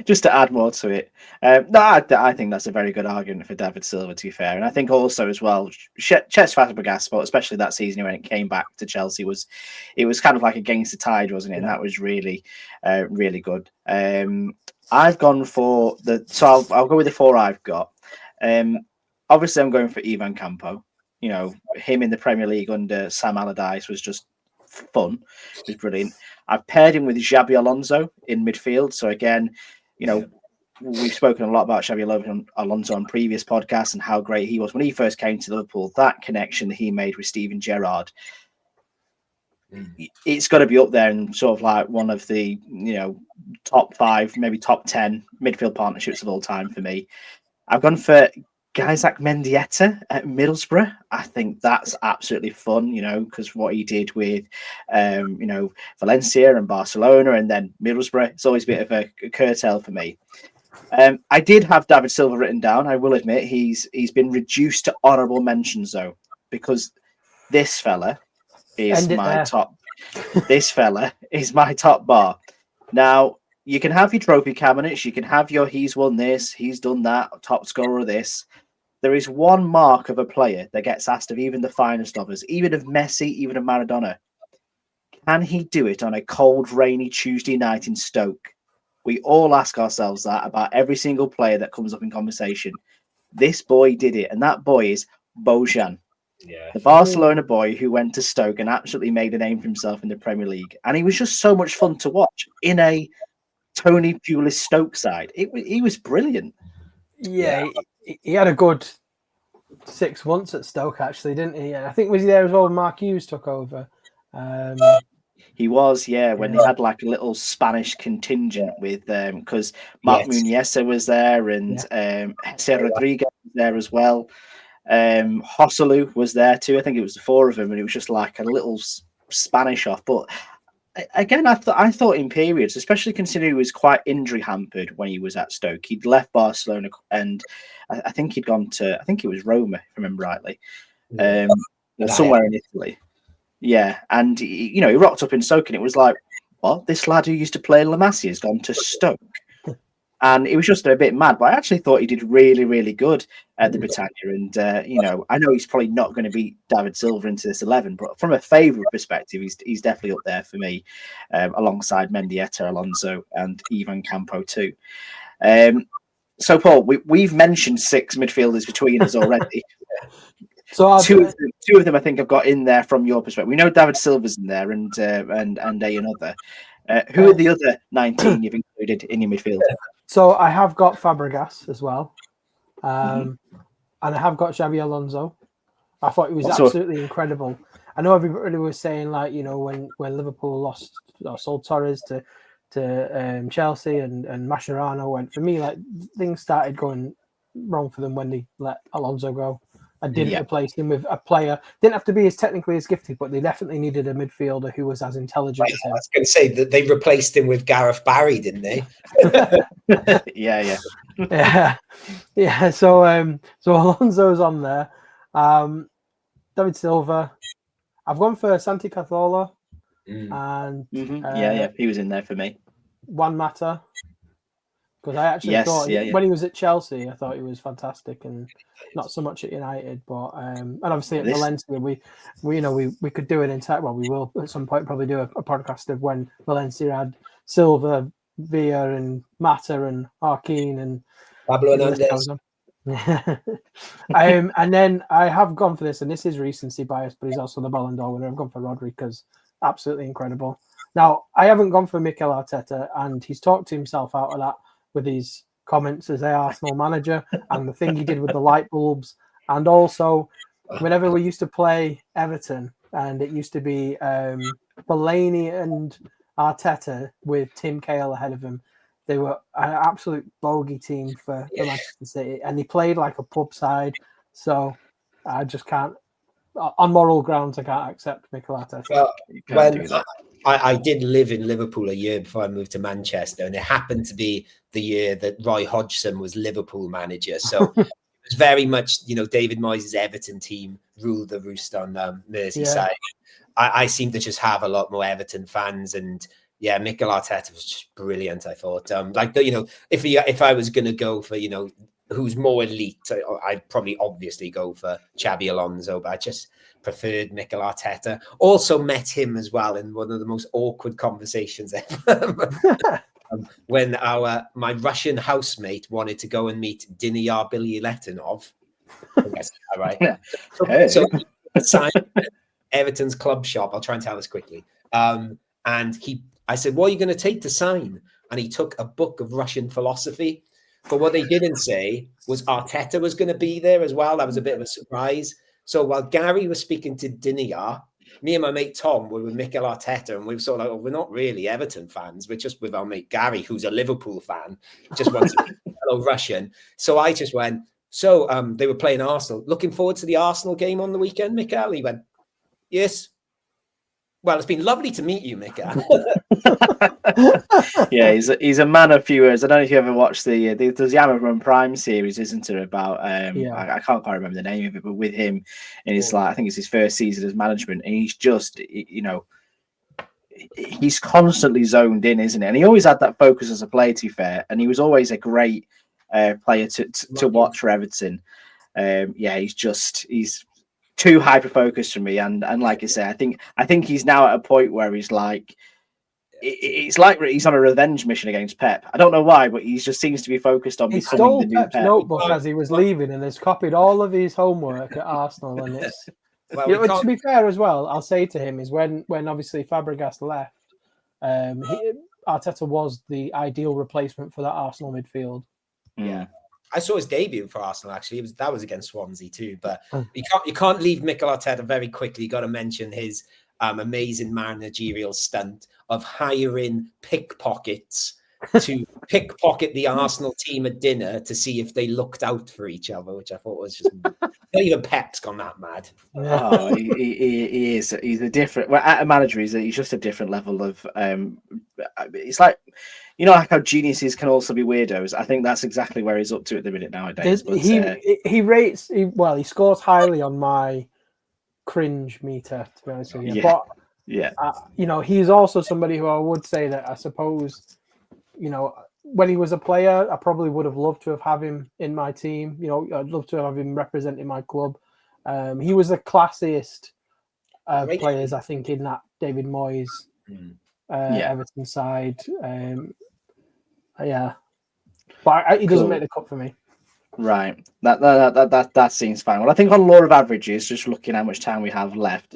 just to add more to it. No, I think that's a very good argument for David Silva, to be fair. And I think also as well, Cesc Fabregas, but especially that season when it came back to Chelsea, it was kind of like against the tide, wasn't it? And that was really, really good. I've gone for so I'll go with the 4 I've got. Obviously, I'm going for Ivan Campo. You know, him in the Premier League under Sam Allardyce was just fun. It was brilliant. I've paired him with Xabi Alonso in midfield. So again, you know, we've spoken a lot about Xabi Alonso on previous podcasts and how great he was when he first came to Liverpool. That connection that he made with Steven Gerrard, it's got to be up there and sort of like one of the, you know, top 5, maybe top 10 midfield partnerships of all time for me. I've gone for Isaac Mendieta at Middlesbrough. I think that's absolutely fun, you know, because what he did with, you know, Valencia and Barcelona and then Middlesbrough, it's always a bit of a curtail for me. I did have David Silva written down. I will admit he's been reduced to honourable mentions though, because this fella is my top. This fella is my top bar. Now, you can have your trophy cabinets, you can have your he's won this, he's done that, top scorer of this. There is one mark of a player that gets asked of even the finest of us, even of Messi, even of Maradona. Can he do it on a cold, rainy Tuesday night in Stoke? We all ask ourselves that about every single player that comes up in conversation. This boy did it, and that boy is Bojan. Yeah. The Barcelona boy who went to Stoke and absolutely made a name for himself in the Premier League. And he was just so much fun to watch in a Tony Pulis Stoke side. He was brilliant. Yeah, he had a good 6 months at Stoke, actually, didn't he? And I think was he there as well when Mark Hughes took over? He was, when they had like a little Spanish contingent with because Mark Muniesa was there and Jose Rodriguez was there as well. Joselu was there too. I think it was the 4 of them, and it was just like a little Spanish off. But again, I thought in periods, especially considering he was quite injury hampered when he was at Stoke. He'd left Barcelona and I think he'd gone to, I think it was Roma, if I remember rightly, somewhere in Italy. Yeah, and he rocked up in Stoke, and it was like, what? This lad who used to play in La Masia has gone to Stoke. And it was just a bit mad, but I actually thought he did really, really good at the Britannia. And, I know he's probably not going to beat David Silva into this 11, but from a favourite perspective, he's definitely up there for me, alongside Mendieta, Alonso, and Ivan Campo too. So, Paul, we've mentioned 6 midfielders between us already. So two of them, I think, I've got in there from your perspective. We know David Silva's in there, and another. Who are the other 19 you've included in your midfield? So I have got Fabregas as well, and I have got Xabi Alonso. I thought he was absolutely incredible. I know everybody was saying, like, when Liverpool lost or sold Torres to Chelsea and Mascherano went. For me, like, things started going wrong for them when they let Alonso go. I didn't replace him with a player. Didn't have to be as technically as gifted, but they definitely needed a midfielder who was as intelligent as him. I was going to say that they replaced him with Gareth Barry, didn't they? Yeah. So Alonso's on there. David Silva. I've gone for Santi Cazorla, and he was in there for me. Juan Mata. Because I actually thought when he was at Chelsea, I thought he was fantastic, and not so much at United. But and obviously at Valencia, we could do an entire. Well, we will at some point probably do a podcast of when Valencia had Silva, Villa, and Mata, and Arkin, and Pablo Hernandez. And then I have gone for this, and this is recency bias, but he's also the Ballon d'Or winner. I've gone for Rodri because absolutely incredible. Now I haven't gone for Mikel Arteta, and he's talked himself out of that with his comments as the Arsenal manager and the thing he did with the light bulbs. And also, whenever we used to play Everton, and it used to be Fellaini and Arteta with Tim Cahill ahead of him, they were an absolute bogey team for Manchester City. And they played like a pub side. So I just can't, on moral grounds, I can't accept Mikel Arteta. Well, I did live in Liverpool a year before I moved to Manchester, and it happened to be the year that Roy Hodgson was Liverpool manager. So it was very much, David Moyes' Everton team ruled the roost on Merseyside. I seem to just have a lot more Everton fans, and yeah, Mikel Arteta was just brilliant. I thought, if I was going to go for, who's more elite, I'd probably obviously go for Xabi Alonso, but I just preferred Mikel Arteta. Also met him as well in one of the most awkward conversations ever. When my Russian housemate wanted to go and meet Diniyar Bilyaletdinov. Yes, all right. So signed Everton's club shop. I'll try and tell this quickly. And I said, "What are you going to take to sign?" And he took a book of Russian philosophy. But what they didn't say was Arteta was going to be there as well. That was a bit of a surprise. So while Gary was speaking to Diniyar, me and my mate Tom were with Mikel Arteta, and we were sort of like, we're not really Everton fans. We're just with our mate Gary, who's a Liverpool fan, just wants to be fellow Russian. So I just went, they were playing Arsenal. Looking forward to the Arsenal game on the weekend, Mikel? He went, yes. Well, it's been lovely to meet you, Mikel. Yeah, he's a man of few words. I don't know if you ever watched there's the Amazon Prime series, isn't there? About I can't quite remember the name of it, but with him, and it's I think it's his first season as management, and he's just he's constantly zoned in, isn't it? And he always had that focus as a player, to be fair, and he was always a great player to watch for Everton. He's too hyper focused for me, and like I say, I think he's now at a point where he's like. It's like he's on a revenge mission against Pep. I don't know why, but he just seems to be focused on becoming the new Pep's Pep. notebook as he was leaving, and has copied all of his homework at Arsenal. And it's to be fair as well, I'll say to him is when obviously Fabregas left, Arteta was the ideal replacement for that Arsenal midfield. Yeah. I saw his debut for Arsenal. Actually, that was against Swansea too. But you can't leave Mikel Arteta very quickly. You got to mention his amazing managerial stunt of hiring pickpockets to pickpocket the Arsenal team at dinner to see if they looked out for each other, which I thought was just not even Pep's gone that mad. Oh, he is. He's a different. Well, at a manager, he's just a different level of. It's like, like how geniuses can also be weirdos. I think that's exactly where he's up to at the minute nowadays. But he scores highly on my cringe meter, to be honest with you. But he's also somebody who I would say that I suppose, when he was a player, I probably would have loved to have him in my team. I'd love to have him representing my club. He was the classiest players, I think, in that David Moyes Everton side. But he doesn't make the cut for me. Right, that seems fine. Well, I think on law of averages, just looking how much time we have left,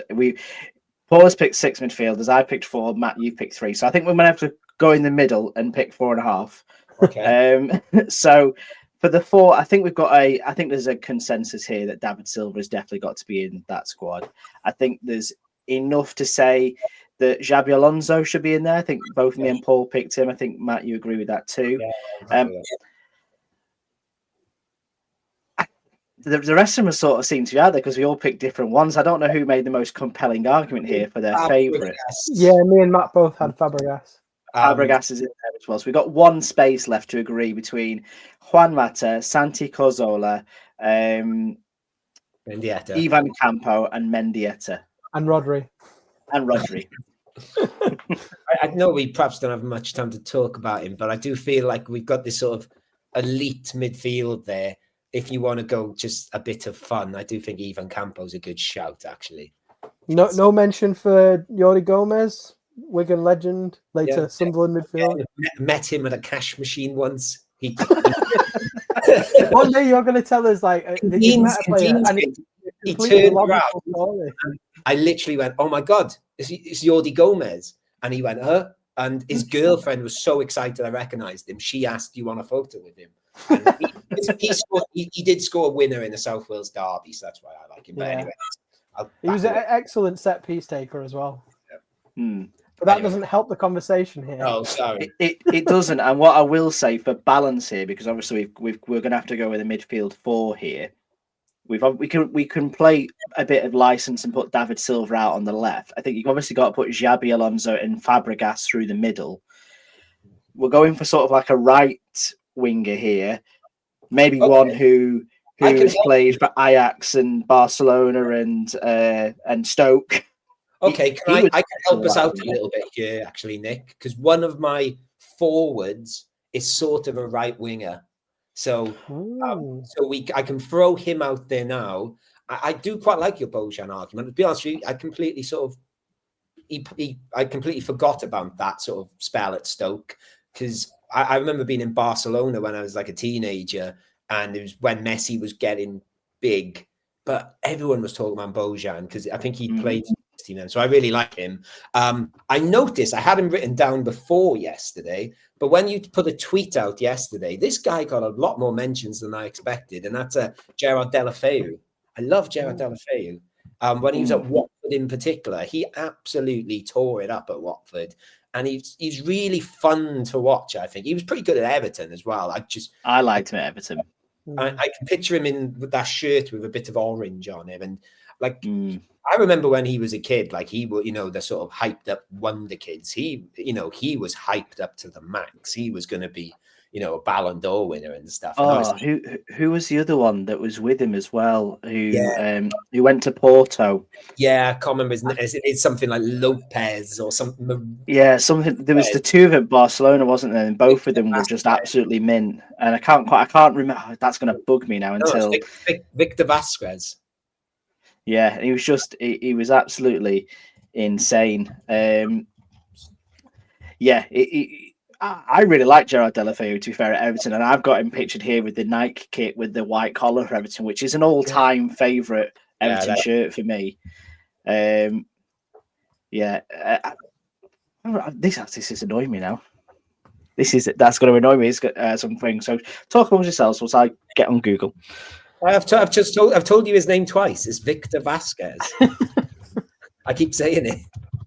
Paul has picked 6 midfielders. I picked 4. Matt, you picked 3. So I think we're gonna have to go in the middle and pick 4.5. Okay. So for the 4, I think there's a consensus here that David Silva has definitely got to be in that squad. I think there's enough to say that Xabi Alonso should be in there. I think both me and Paul picked him. I think Matt, you agree with that too. The rest of them sort of seem to be out there because we all picked different ones. I don't know who made the most compelling argument here for their favourite. Yeah, me and Matt both had Fabregas. Fabregas is in there as well. So we've got one space left to agree between Juan Mata, Santi Cazorla, Ivan Campo, and Mendieta. And Rodri. I know we perhaps don't have much time to talk about him, but I do feel like we've got this sort of elite midfield there. If you want to go just a bit of fun, I do think Ivan Campo's a good shout, actually. No mention for Jordi Gomez, Wigan legend, later Sunderland midfield. Met him at a cash machine once. One day you're going to tell us he turned around. I literally went, "Oh my god, it's Jordi Gomez," and he went, "Huh?" And his girlfriend was so excited I recognised him. She asked, "Do you want a photo with him?" He did score a winner in the South Wales derby, so that's why I like him. But anyway, he was an excellent set piece taker as well. Yeah. But that doesn't help the conversation here. Oh, sorry. It doesn't. And what I will say for balance here, because obviously we're going to have to go with a midfield 4 here. We can play a bit of license and put David Silva out on the left. I think you've obviously got to put Xabi Alonso and Fabregas through the middle. We're going for sort of like a right winger here, maybe one who has played for Ajax and Barcelona and Stoke. Okay, I can help us out a little bit here, actually, Nick, because one of my forwards is sort of a right winger. So, I can throw him out there now. I do quite like your Bojan argument. To be honest with you, I completely forgot about that sort of spell at Stoke, because I remember being in Barcelona when I was like a teenager, and it was when Messi was getting big, but everyone was talking about Bojan because I think he played. So I really like him. I noticed I had him written down before yesterday, but when you put a tweet out yesterday, this guy got a lot more mentions than I expected, and that's Gerard Deulofeu. I love Gerard Deulofeu. When he was at Watford in particular, he absolutely tore it up at Watford, and he's really fun to watch. I think he was pretty good at Everton as well. I liked him at Everton. I can picture him in with that shirt with a bit of orange on him, and like. I remember when he was a kid, like he was, the sort of hyped up wonder kids. He was hyped up to the max. He was going to be, a Ballon d'Or winner and stuff. And who was the other one that was with him as well? Who went to Porto? Yeah, I can't remember his name. It's something like Lopez or something. Yeah, something. There was the two of them, Barcelona, wasn't there? And both of them were just absolutely mint. And I can't remember. That's going to bug me now until Victor Vasquez. Yeah, he was he was absolutely insane. I really like Gerard Deulofeu, to be fair, at Everton, and I've got him pictured here with the Nike kit with the white collar for Everton, which is an all-time favourite Everton shirt for me. This is annoying me now. That's going to annoy me. It's something. So talk amongst yourselves whilst I get on Google. I've told you his name twice. It's Victor Vasquez. I keep saying it.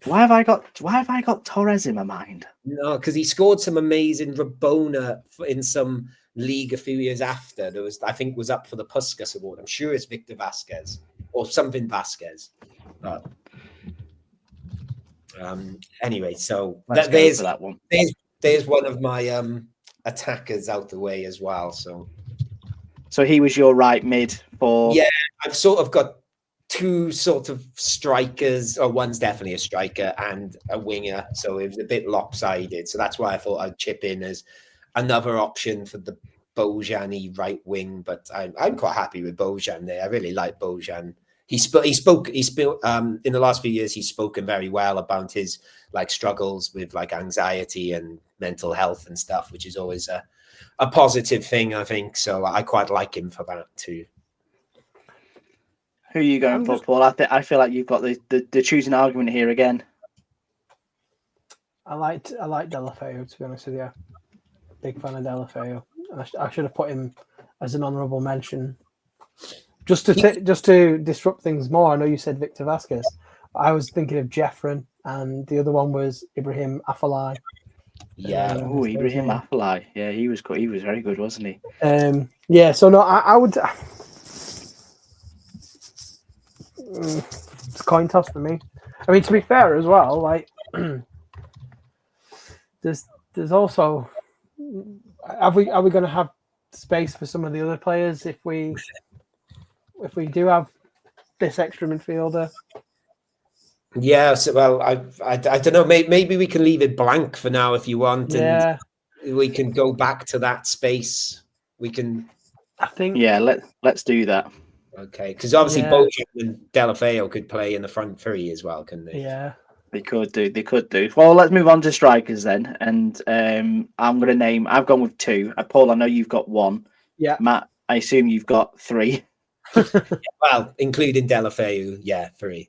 Why have I got Torres in my mind? No, because he scored some amazing Rabona in some league a few years after. I think was up for the Puskas Award. I'm sure it's Victor Vasquez or something Vasquez. Anyway, so there's that one. There's one of my attackers out the way as well. So he was your right mid for... Yeah, I've sort of got two sort of strikers, or one's definitely a striker and a winger. So it was a bit lopsided. So that's why I thought I'd chip in as another option for the Bojan-y right wing. But I'm quite happy with Bojan there. I really like Bojan. He spoke in the last few years, he's spoken very well about his struggles with anxiety and mental health and stuff, which is always a positive thing, I think. So I quite like him for that too. Who are you going for, Paul? I feel like you've got the choosing argument here again. I like Deulofeu, to be honest with you. Big fan of Deulofeu. I should have put him as an honourable mention. Just to disrupt things more, I know you said Victor Vasquez. I was thinking of Jeffren, and the other one was Ibrahim Afellay. Yeah. Ibrahim Afellay. Yeah, he was very good, wasn't he? So no, I would. It's a coin toss for me. I mean, to be fair as well, there's also. Are we going to have space for some of the other players if we do have this extra midfielder? Yeah, so well, I don't know. Maybe we can leave it blank for now if you want, and we can go back to that space. We can. I think. Yeah, let's do that. Okay, because obviously Bojan and Deulofeu could play in the front three as well, couldn't they? Yeah, they could do. Well, let's move on to strikers then, and I'm going to name. I've gone with two. Paul, I know you've got one. Yeah. Matt, I assume you've got three. Well, including Deulofeu, 3.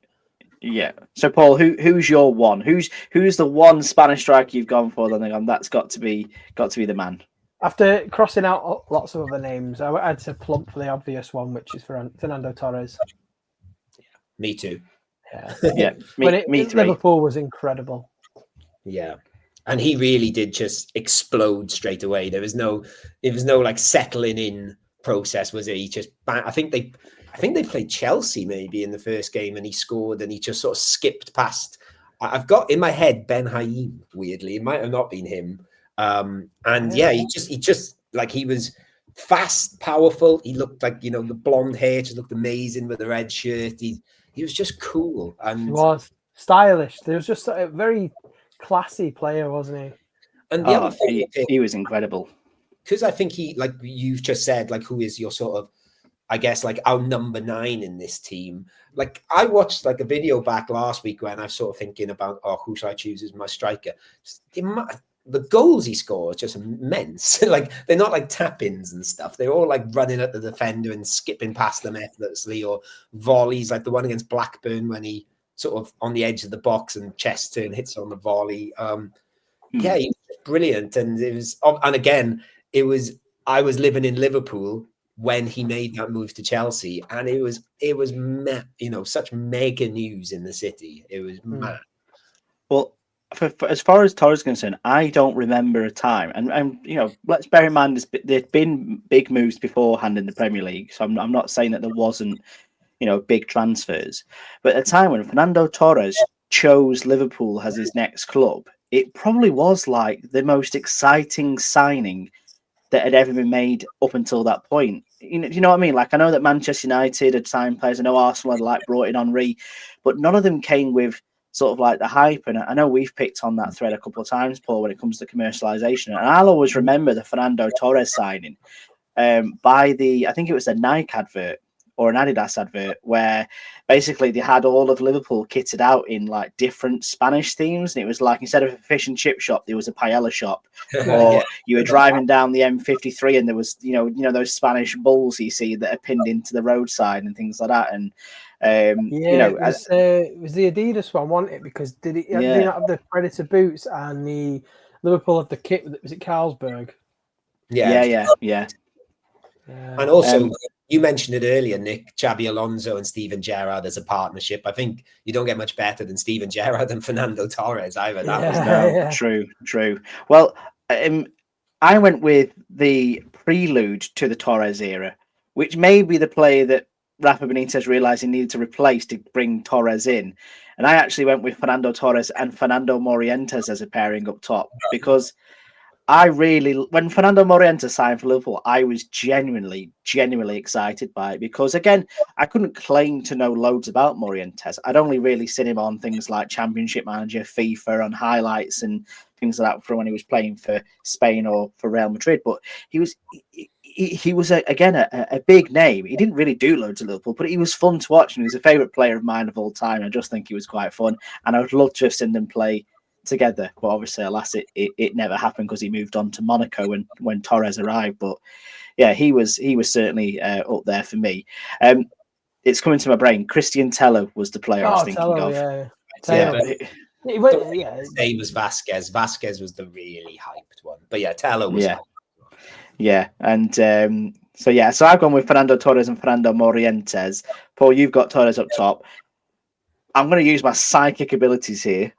Yeah. So, Paul, who's your one? Who's the one Spanish striker you've gone for? Then that's got to be the man. After crossing out lots of other names, I had to plump for the obvious one, which is Fernando Torres. Yeah, me too. Yeah, me too. Liverpool was incredible. Yeah, and he really did just explode straight away. There was no settling in process, was it? He just, I think they played Chelsea maybe in the first game, and he scored, and he just sort of skipped past. I've got in my head Ben Haim. Weirdly, it might have not been him. He just he was fast, powerful. He looked like the blonde hair just looked amazing with the red shirt. He was just cool, and he was stylish. There was just a very classy player, wasn't he? And the other thing, he was incredible. Because I think he, like you've just said, like, who is your sort of, I guess, like our number 9 in this team. Like, I watched like a video back last week when I was sort of thinking about, who should I choose as my striker? The goals he scores just immense. Like, they're not like tap-ins and stuff. They're all like running at the defender and skipping past them effortlessly, or volleys, like the one against Blackburn when he sort of on the edge of the box and chest turn hits on the volley. Yeah, he was brilliant. And it was, and again, I was living in Liverpool when he made that move to Chelsea, and it was such mega news in the city. It was mad. Well, for as far as Torres is concerned, I don't remember a time, and let's bear in mind there's been big moves beforehand in the Premier League, so I'm not saying that there wasn't big transfers, but at a time when Fernando Torres chose Liverpool as his next club, it probably was like the most exciting signing that had ever been made up until that point. Do you know what I mean? Like, I know that Manchester United had signed players. I know Arsenal had brought in Henry, but none of them came with sort of like the hype. And I know we've picked on that thread a couple of times, Paul, when it comes to commercialization. And I'll always remember the Fernando Torres signing by I think it was a Nike advert or an Adidas advert, where basically they had all of Liverpool kitted out in like different Spanish themes, and it was like, instead of a fish and chip shop, there was a paella shop, or you were driving down the M53 and there was those Spanish bulls you see that are pinned into the roadside and things like that. And it was the Adidas one, wasn't it? Because did he not have the Predator boots and the Liverpool had the kit? Was it Carlsberg? Yeah. And also, you mentioned it earlier, Nick, Xabi Alonso and Steven Gerrard as a partnership. I think you don't get much better than Steven Gerrard and Fernando Torres either. True. Well, I went with the prelude to the Torres era, which may be the player that Rafa Benitez realised he needed to replace to bring Torres in. And I actually went with Fernando Torres and Fernando Morientes as a pairing up top, because when Fernando Morientes signed for Liverpool, I was genuinely excited by it, because again, I couldn't claim to know loads about Morientes. I'd only really seen him on things like Championship Manager, FIFA, on highlights and things like that from when he was playing for Spain or for Real Madrid. But he was a big name. He didn't really do loads of Liverpool, but he was fun to watch, and he was a favourite player of mine of all time. I just think he was quite fun, and I would love to have seen them play together, but obviously, alas, it never happened because he moved on to Monaco when Torres arrived. But yeah, he was certainly up there for me. It's coming to my brain. Christian Teller was the player I was thinking of. Same as Vasquez. Vasquez was the really hyped one, but yeah, Teller was. Yeah, and so I've gone with Fernando Torres and Fernando Morientes. Paul, you've got Torres up top. I'm going to use my psychic abilities here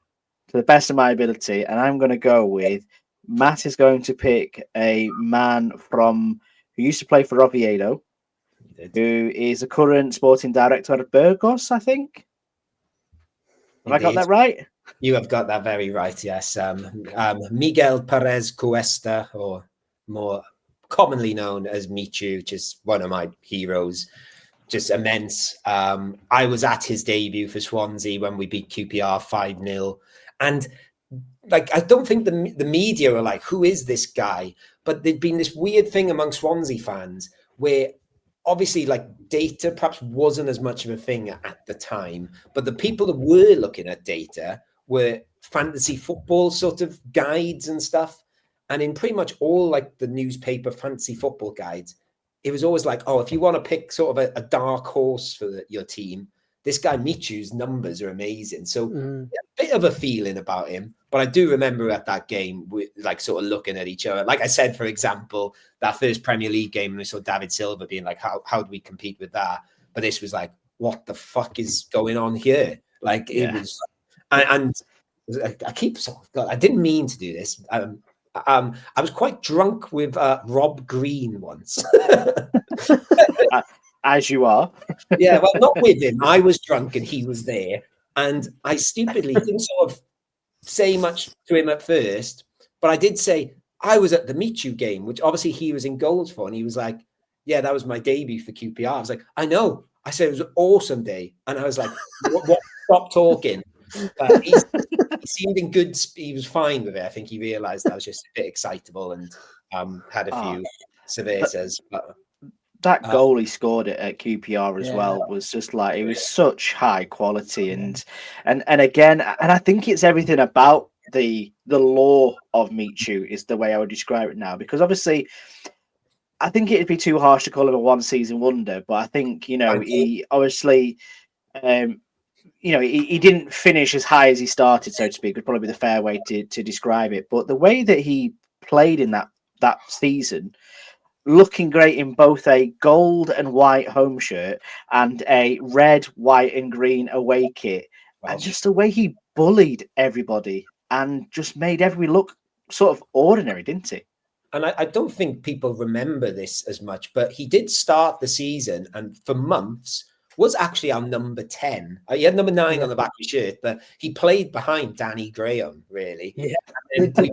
to the best of my ability, and I'm going to go with Matt is going to pick a man who used to play for Oviedo, who is a current sporting director at Burgos, I think. Have I got that right? You have got that very right, yes. Miguel Perez Cuesta, or more commonly known as Michu, which is one of my heroes. Just immense. I was at his debut for Swansea when we beat QPR 5-0. And like, I don't think the media are like, who is this guy? But there'd been this weird thing among Swansea fans where obviously like data perhaps wasn't as much of a thing at the time, but the people that were looking at data were fantasy football sort of guides and stuff. And in pretty much all like the newspaper fantasy football guides, it was always like, oh, if you want to pick sort of a dark horse for your team, this guy Michu's numbers are amazing. So a bit of a feeling about him. But I do remember at that game, we like sort of looking at each other. Like I said, for example, that first Premier League game, we saw David Silva being like, how do we compete with that? But this was like, what the fuck is going on here? Like it was, and I keep God, I didn't mean to do this. I was quite drunk with Rob Green once. As you are. Yeah, well, not with him. I was drunk and he was there. And I stupidly didn't sort of say much to him at first. But I did say, I was at the Michu game, which obviously he was in goals for. And he was like, yeah, that was my debut for QPR. I was like, I know. I said, it was an awesome day. And I was like, what? Stop talking. But he seemed in good. He was fine with it. I think he realised I was just a bit excitable and had a few cervezas. But that goal he scored at QPR as well was just like, it was such high quality, and again, and I think it's everything about the law of Michu is the way I would describe it now, because obviously I think it'd be too harsh to call him a one season wonder, but I think, you know, he obviously you know, he didn't finish as high as he started, so to speak, would probably be the fair way to describe it. But the way that he played in that season, looking great in both a gold and white home shirt and a red, white, and green away kit, and just the way he bullied everybody and just made everybody look sort of ordinary, didn't he? And I don't think people remember this as much, but he did start the season and for months was actually our number 10. He had number 9 on the back of his shirt, but he played behind Danny Graham, really. Yeah. And we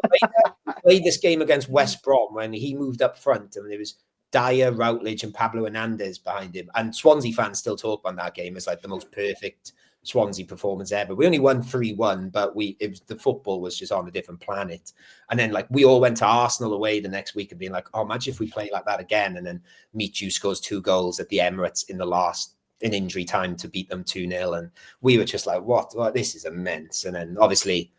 played this game against West Brom when he moved up front, and there was Dyer, Routledge, and Pablo Hernandez behind him. And Swansea fans still talk about that game as like the most perfect Swansea performance ever. We only won 3-1, but the football was just on a different planet. And then like we all went to Arsenal away the next week and being like, oh, imagine if we play like that again. And then Michu scores 2 goals at the Emirates in injury time to beat them 2-0. And we were just like, what? This is immense. And then obviously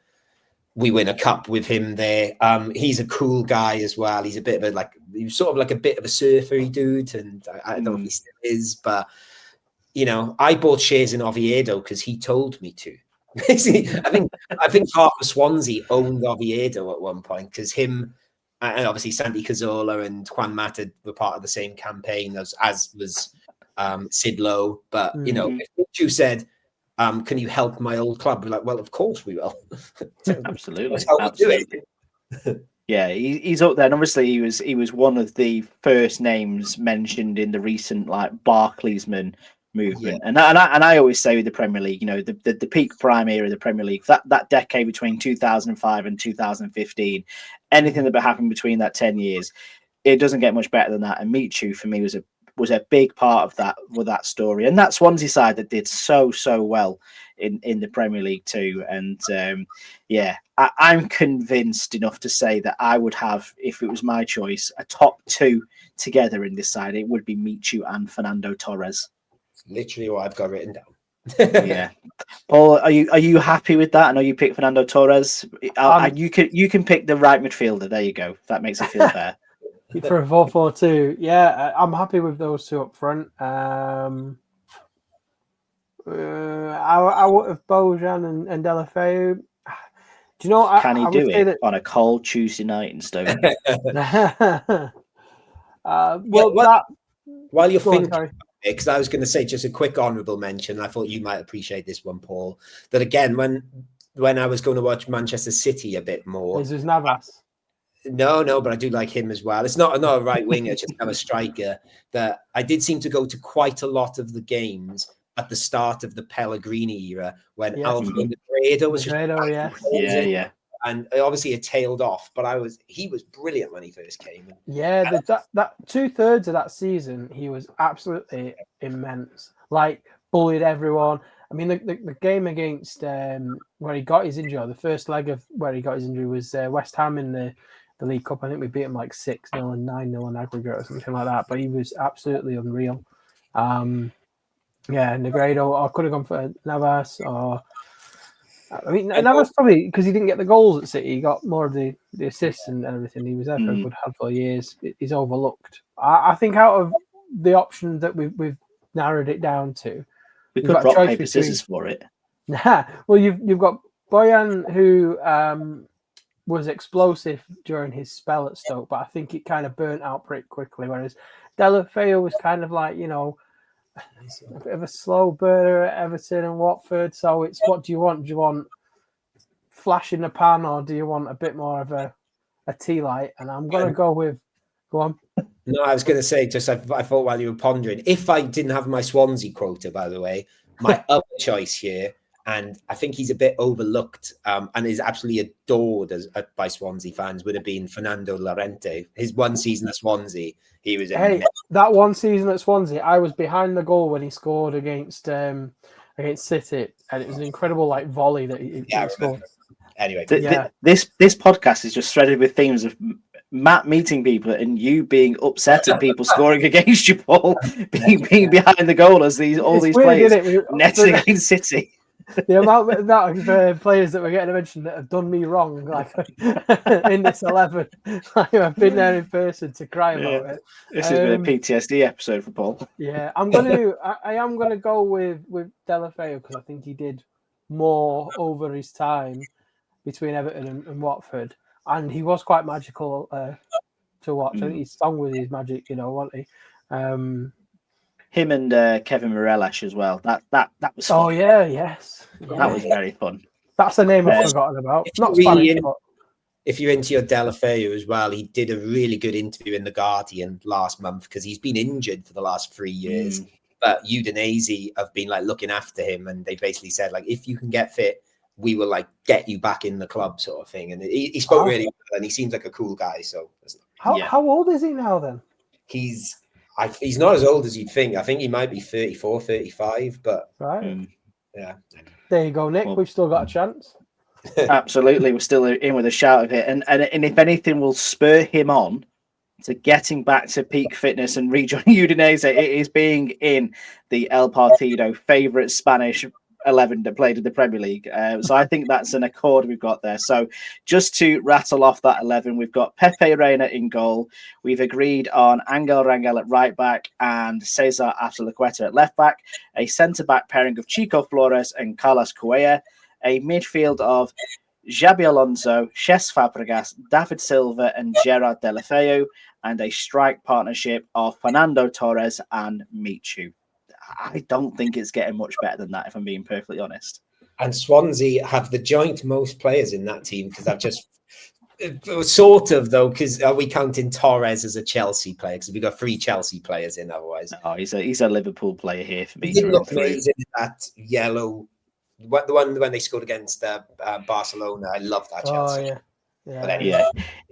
we win a cup with him there. He's a cool guy as well. He's a bit of he was sort of like a bit of a surfery dude. And I don't know if he still is, but you know, I bought shares in Oviedo because he told me to. I think half of Swansea owned Oviedo at one point because him and obviously Santi Cazorla and Juan Mata were part of the same campaign as was Sid Lowe. But you know, if Michu said, "Can you help my old club?" We're like, "Well, of course we will." Absolutely. Yeah, he's up there, and obviously he was one of the first names mentioned in the recent like Barclaysman movement. And I always say with the Premier League, you know, the peak prime era of the Premier League, that decade between 2005 and 2015, anything that happened between that 10 years, it doesn't get much better than that. And Michu for me was a big part of that story, and that Swansea side that did so well in the Premier League too. And I'm convinced enough to say that I would have, if it was my choice, a top 2 together in this side. It would be Michu and Fernando Torres. Literally what I've got written down. Yeah, Paul, are you happy with that? I know you picked Fernando Torres. You can pick the right midfielder. There you go. If that makes it feel fair. For a 4-4-2, yeah, I'm happy with those 2 up front. I would have Bojan and Deulofeu. Do you know? Can he do it on a cold Tuesday night in Stoke? While you're thinking, because I was going to say just a quick honourable mention. I thought you might appreciate this one, Paul. That again, when I was going to watch Manchester City a bit more, is Navas? No, but I do like him as well. It's not a right winger, just have a striker. That I did seem to go to quite a lot of the games at the start of the Pellegrini era when Alvaro Negredo was just and obviously it tailed off. But he was brilliant when he first came. Yeah, that 2/3 of that season, he was absolutely immense. Like bullied everyone. I mean, the game against where he got his injury, or the first leg of where he got his injury was West Ham in the League Cup. I think we beat him like 6-0 and 9-0 on aggregate or something like that. But he was absolutely unreal. Negredo, or could have gone for Navas, or I mean, Navas probably because he didn't get the goals at City. He got more of the assists and everything. He was there for a good handful of years. He's overlooked. I think out of the options that we've narrowed it down to, we could rock paper scissors for it. Well, you've got Bojan, who was explosive during his spell at Stoke, but I think it kind of burnt out pretty quickly. Whereas Deulofeu was kind of like, you know, a bit of a slow burner at Everton and Watford. So it's, what do you want? Do you want flash in the pan, or do you want a bit more of a tea light? And I'm going to go on. No, I was going to say, just I thought while you were pondering, if I didn't have my Swansea quota, by the way, my other choice here, and I think he's a bit overlooked and is absolutely adored by Swansea fans, would have been Fernando Llorente. His one season at Swansea, he was that one season at Swansea, I was behind the goal when he scored against against City, and it was an incredible like volley that he scored. Anyway, this podcast is just threaded with themes of Matt meeting people and you being upset at people scoring against you, Paul, being behind the goal as these players netting against City. The amount of players that we're getting to mention that have done me wrong, like in this 11, I've been there in person to cry about it. This has been a PTSD episode for Paul. Yeah, I am gonna go with Deulofeu because I think he did more over his time between Everton and Watford, and he was quite magical to watch. I think he's sung with his magic, wasn't he? Him and Kevin Morelos as well. That was fun. Oh yeah, yes. That was very fun. That's a name I've forgotten about. Not really Spanish, but... If you're into your Deulofeu as well, he did a really good interview in The Guardian last month because he's been injured for the last 3 years. But Udinese have been like looking after him, and they basically said like, if you can get fit, we will like get you back in the club, sort of thing. And he spoke really well, and he seems like a cool guy. So how old is he now then? He's not as old as you'd think. I think he might be 34, 35, but yeah. There you go, Nick. We've still got a chance. Absolutely, we're still in with a shout of it, and if anything will spur him on to getting back to peak fitness and rejoining Udinese, it is being in the El Partido favourite Spanish 11 that played in the Premier League. So I think that's an accord we've got there. So just to rattle off that 11, we've got Pepe Reina in goal. We've agreed on Angel Rangel at right back and Cesar Azpilicueta at left back. A centre back pairing of Chico Flores and Carlos Cuellar. A midfield of Xabi Alonso, Cesc Fabregas, David Silva and Gerard Deulofeu, and a strike partnership of Fernando Torres and Michu. I don't think it's getting much better than that, if I'm being perfectly honest. And Swansea have the joint most players in that team because I've just sort of though, because are we counting Torres as a Chelsea player? Because we've got 3 Chelsea players in otherwise. Oh, he's a Liverpool player here for me. He didn't look amazing in that yellow. The one when they scored against Barcelona, I love that Chelsea.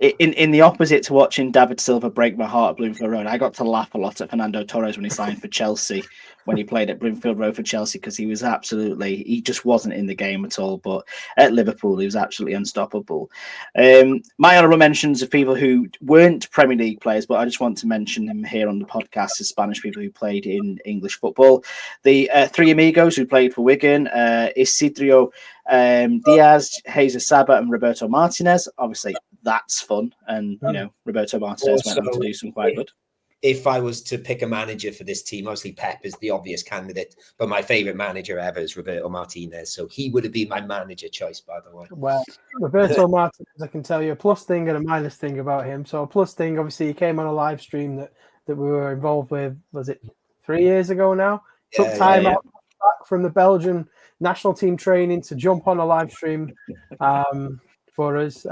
In the opposite to watching David Silva break my heart at Bloomfield Road, I got to laugh a lot at Fernando Torres when he signed for Chelsea, when he played at Bloomfield Road for Chelsea, because he just wasn't in the game at all. But at Liverpool, he was absolutely unstoppable. My honourable mentions of people who weren't Premier League players, but I just want to mention them here on the podcast as Spanish people who played in English football. The 3 amigos who played for Wigan, Isidro Diaz, Jesus Saba and Roberto Martinez. Obviously, that's fun. And, Roberto Martinez went on to do some quite good. If I was to pick a manager for this team, obviously Pep is the obvious candidate, but my favourite manager ever is Roberto Martinez. So he would have been my manager choice, by the way. Well, Roberto Martinez, I can tell you a plus thing and a minus thing about him. So a plus thing, obviously, he came on a live stream that we were involved with, was it 3 years ago now? Took time out back from the Belgian national team training to jump on a live stream for us.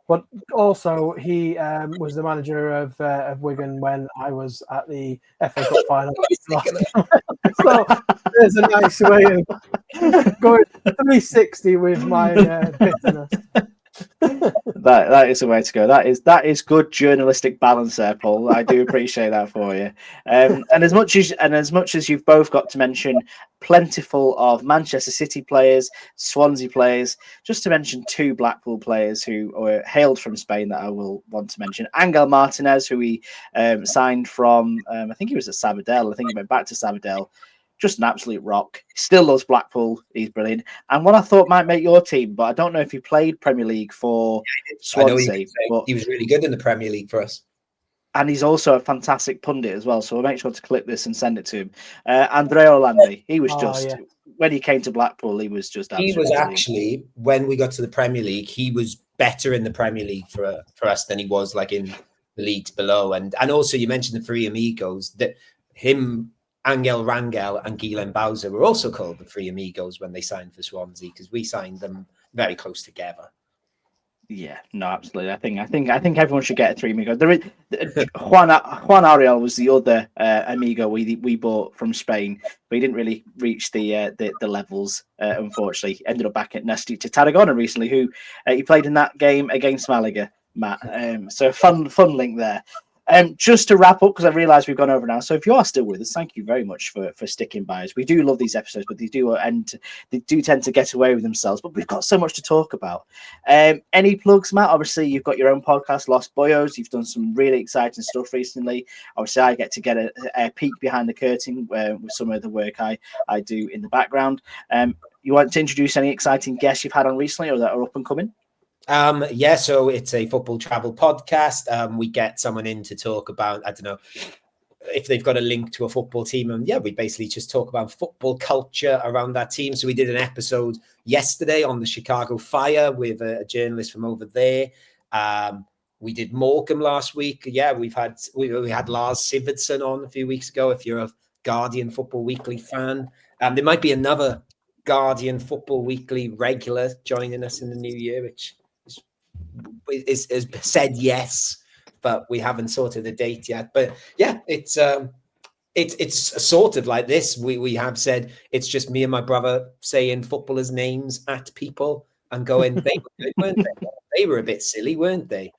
But also, he was the manager of Wigan when I was at the FA Cup final. So there's a nice way of going 360 with my bitterness. That is the way to go. That is good journalistic balance there, Paul. I do appreciate that for you. And as much as you've both got to mention plentiful of Manchester City players, Swansea players, just to mention 2 Blackpool players who were hailed from Spain that I will want to mention. Angel Martinez, who he signed from, I think he was at Sabadell. I think he went back to Sabadell. Just an absolute rock. Still loves Blackpool. He's brilliant. And what I thought might make your team, but I don't know if he played Premier League for Swansea. But he was really good in the Premier League for us. And he's also a fantastic pundit as well. So we'll make sure to clip this and send it to him. Andrea Orlandi. He was when he came to Blackpool, he was just absolutely. He was actually, when we got to the Premier League, he was better in the Premier League for us than he was like in the leagues below. And also you mentioned the 3 amigos, that him, Angel Rangel and Guilherme Bauza were also called the 3 amigos when they signed for Swansea, because we signed them very close together. Yeah, no, absolutely. I think everyone should get a 3 amigo. There is Juan Ariel was the other amigo we bought from Spain, but he didn't really reach the levels. Unfortunately, ended up back at Nesti to Tarragona recently, who he played in that game against Malaga. Matt, so fun link there. Just to wrap up, because I realise we've gone over now. So if you are still with us, thank you very much for sticking by us. We do love these episodes, but they do tend to get away with themselves. But we've got so much to talk about. Any plugs, Matt? Obviously, you've got your own podcast, Lost Boyos. You've done some really exciting stuff recently. Obviously, I get to get a peek behind the curtain with some of the work I do in the background. You want to introduce any exciting guests you've had on recently or that are up and coming? Yeah, so it's a football travel podcast. We get someone in to talk about, I don't know, if they've got a link to a football team. And yeah, we basically just talk about football culture around that team. So we did an episode yesterday on the Chicago Fire with a journalist from over there. We did Morecambe last week. Yeah, we had Lars Sigurdsson on a few weeks ago. If you're a Guardian Football Weekly fan, there might be another Guardian Football Weekly regular joining us in the new year, which is said yes, but we haven't sorted a date yet. But yeah, it's sort of like this. We have said it's just me and my brother saying footballers' names at people and going, they were good, weren't they? They were a bit silly, weren't they?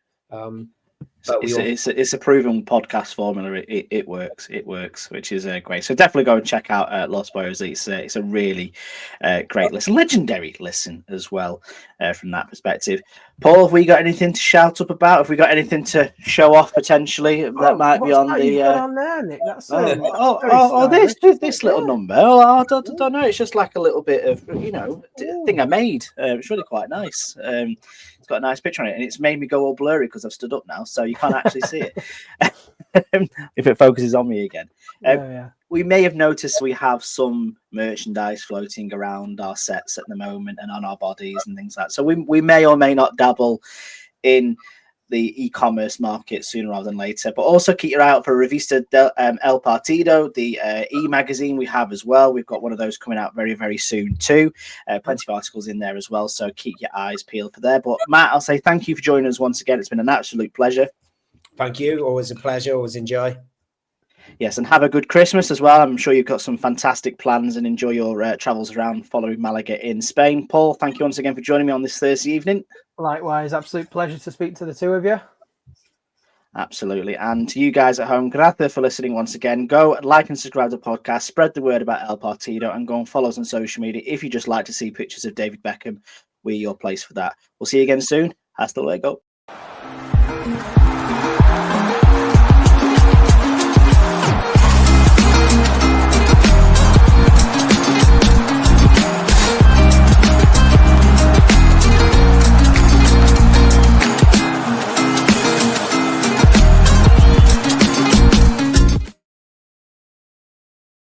But it's a proven podcast formula. It works. It works, which is great. So definitely go and check out Lost Boys. It's a really great listen, legendary listen as well from that perspective. Paul, have we got anything to shout up about? Have we got anything to show off potentially that might be on the? On there, Nick? That's this little number. I don't know. It's just like a little bit of thing I made. It's really quite nice. It's got a nice picture on it, and it's made me go all blurry because I've stood up now, so you can't actually see it if it focuses on me again. We may have noticed we have some merchandise floating around our sets at the moment and on our bodies and things like that. So we may or may not dabble in the e-commerce market sooner rather than later, but also keep your eye out for Revista El Partido, the e-magazine we have as well. We've got one of those coming out very, very soon too. Plenty of articles in there as well, so keep your eyes peeled for there. But Matt, I'll say thank you for joining us once again. It's been an absolute pleasure. Thank you. Always a pleasure. Always enjoy. Yes, and have a good Christmas as well. I'm sure you've got some fantastic plans and enjoy your travels around following Malaga in Spain. Paul, thank you once again for joining me on this Thursday evening. Likewise, absolute pleasure to speak to the two of you. Absolutely. And to you guys at home, gracias for listening once again. Go like and subscribe to the podcast, spread the word about El Partido, and go and follow us on social media. If you just like to see pictures of David Beckham, we're your place for that. We'll see you again soon. Hasta luego.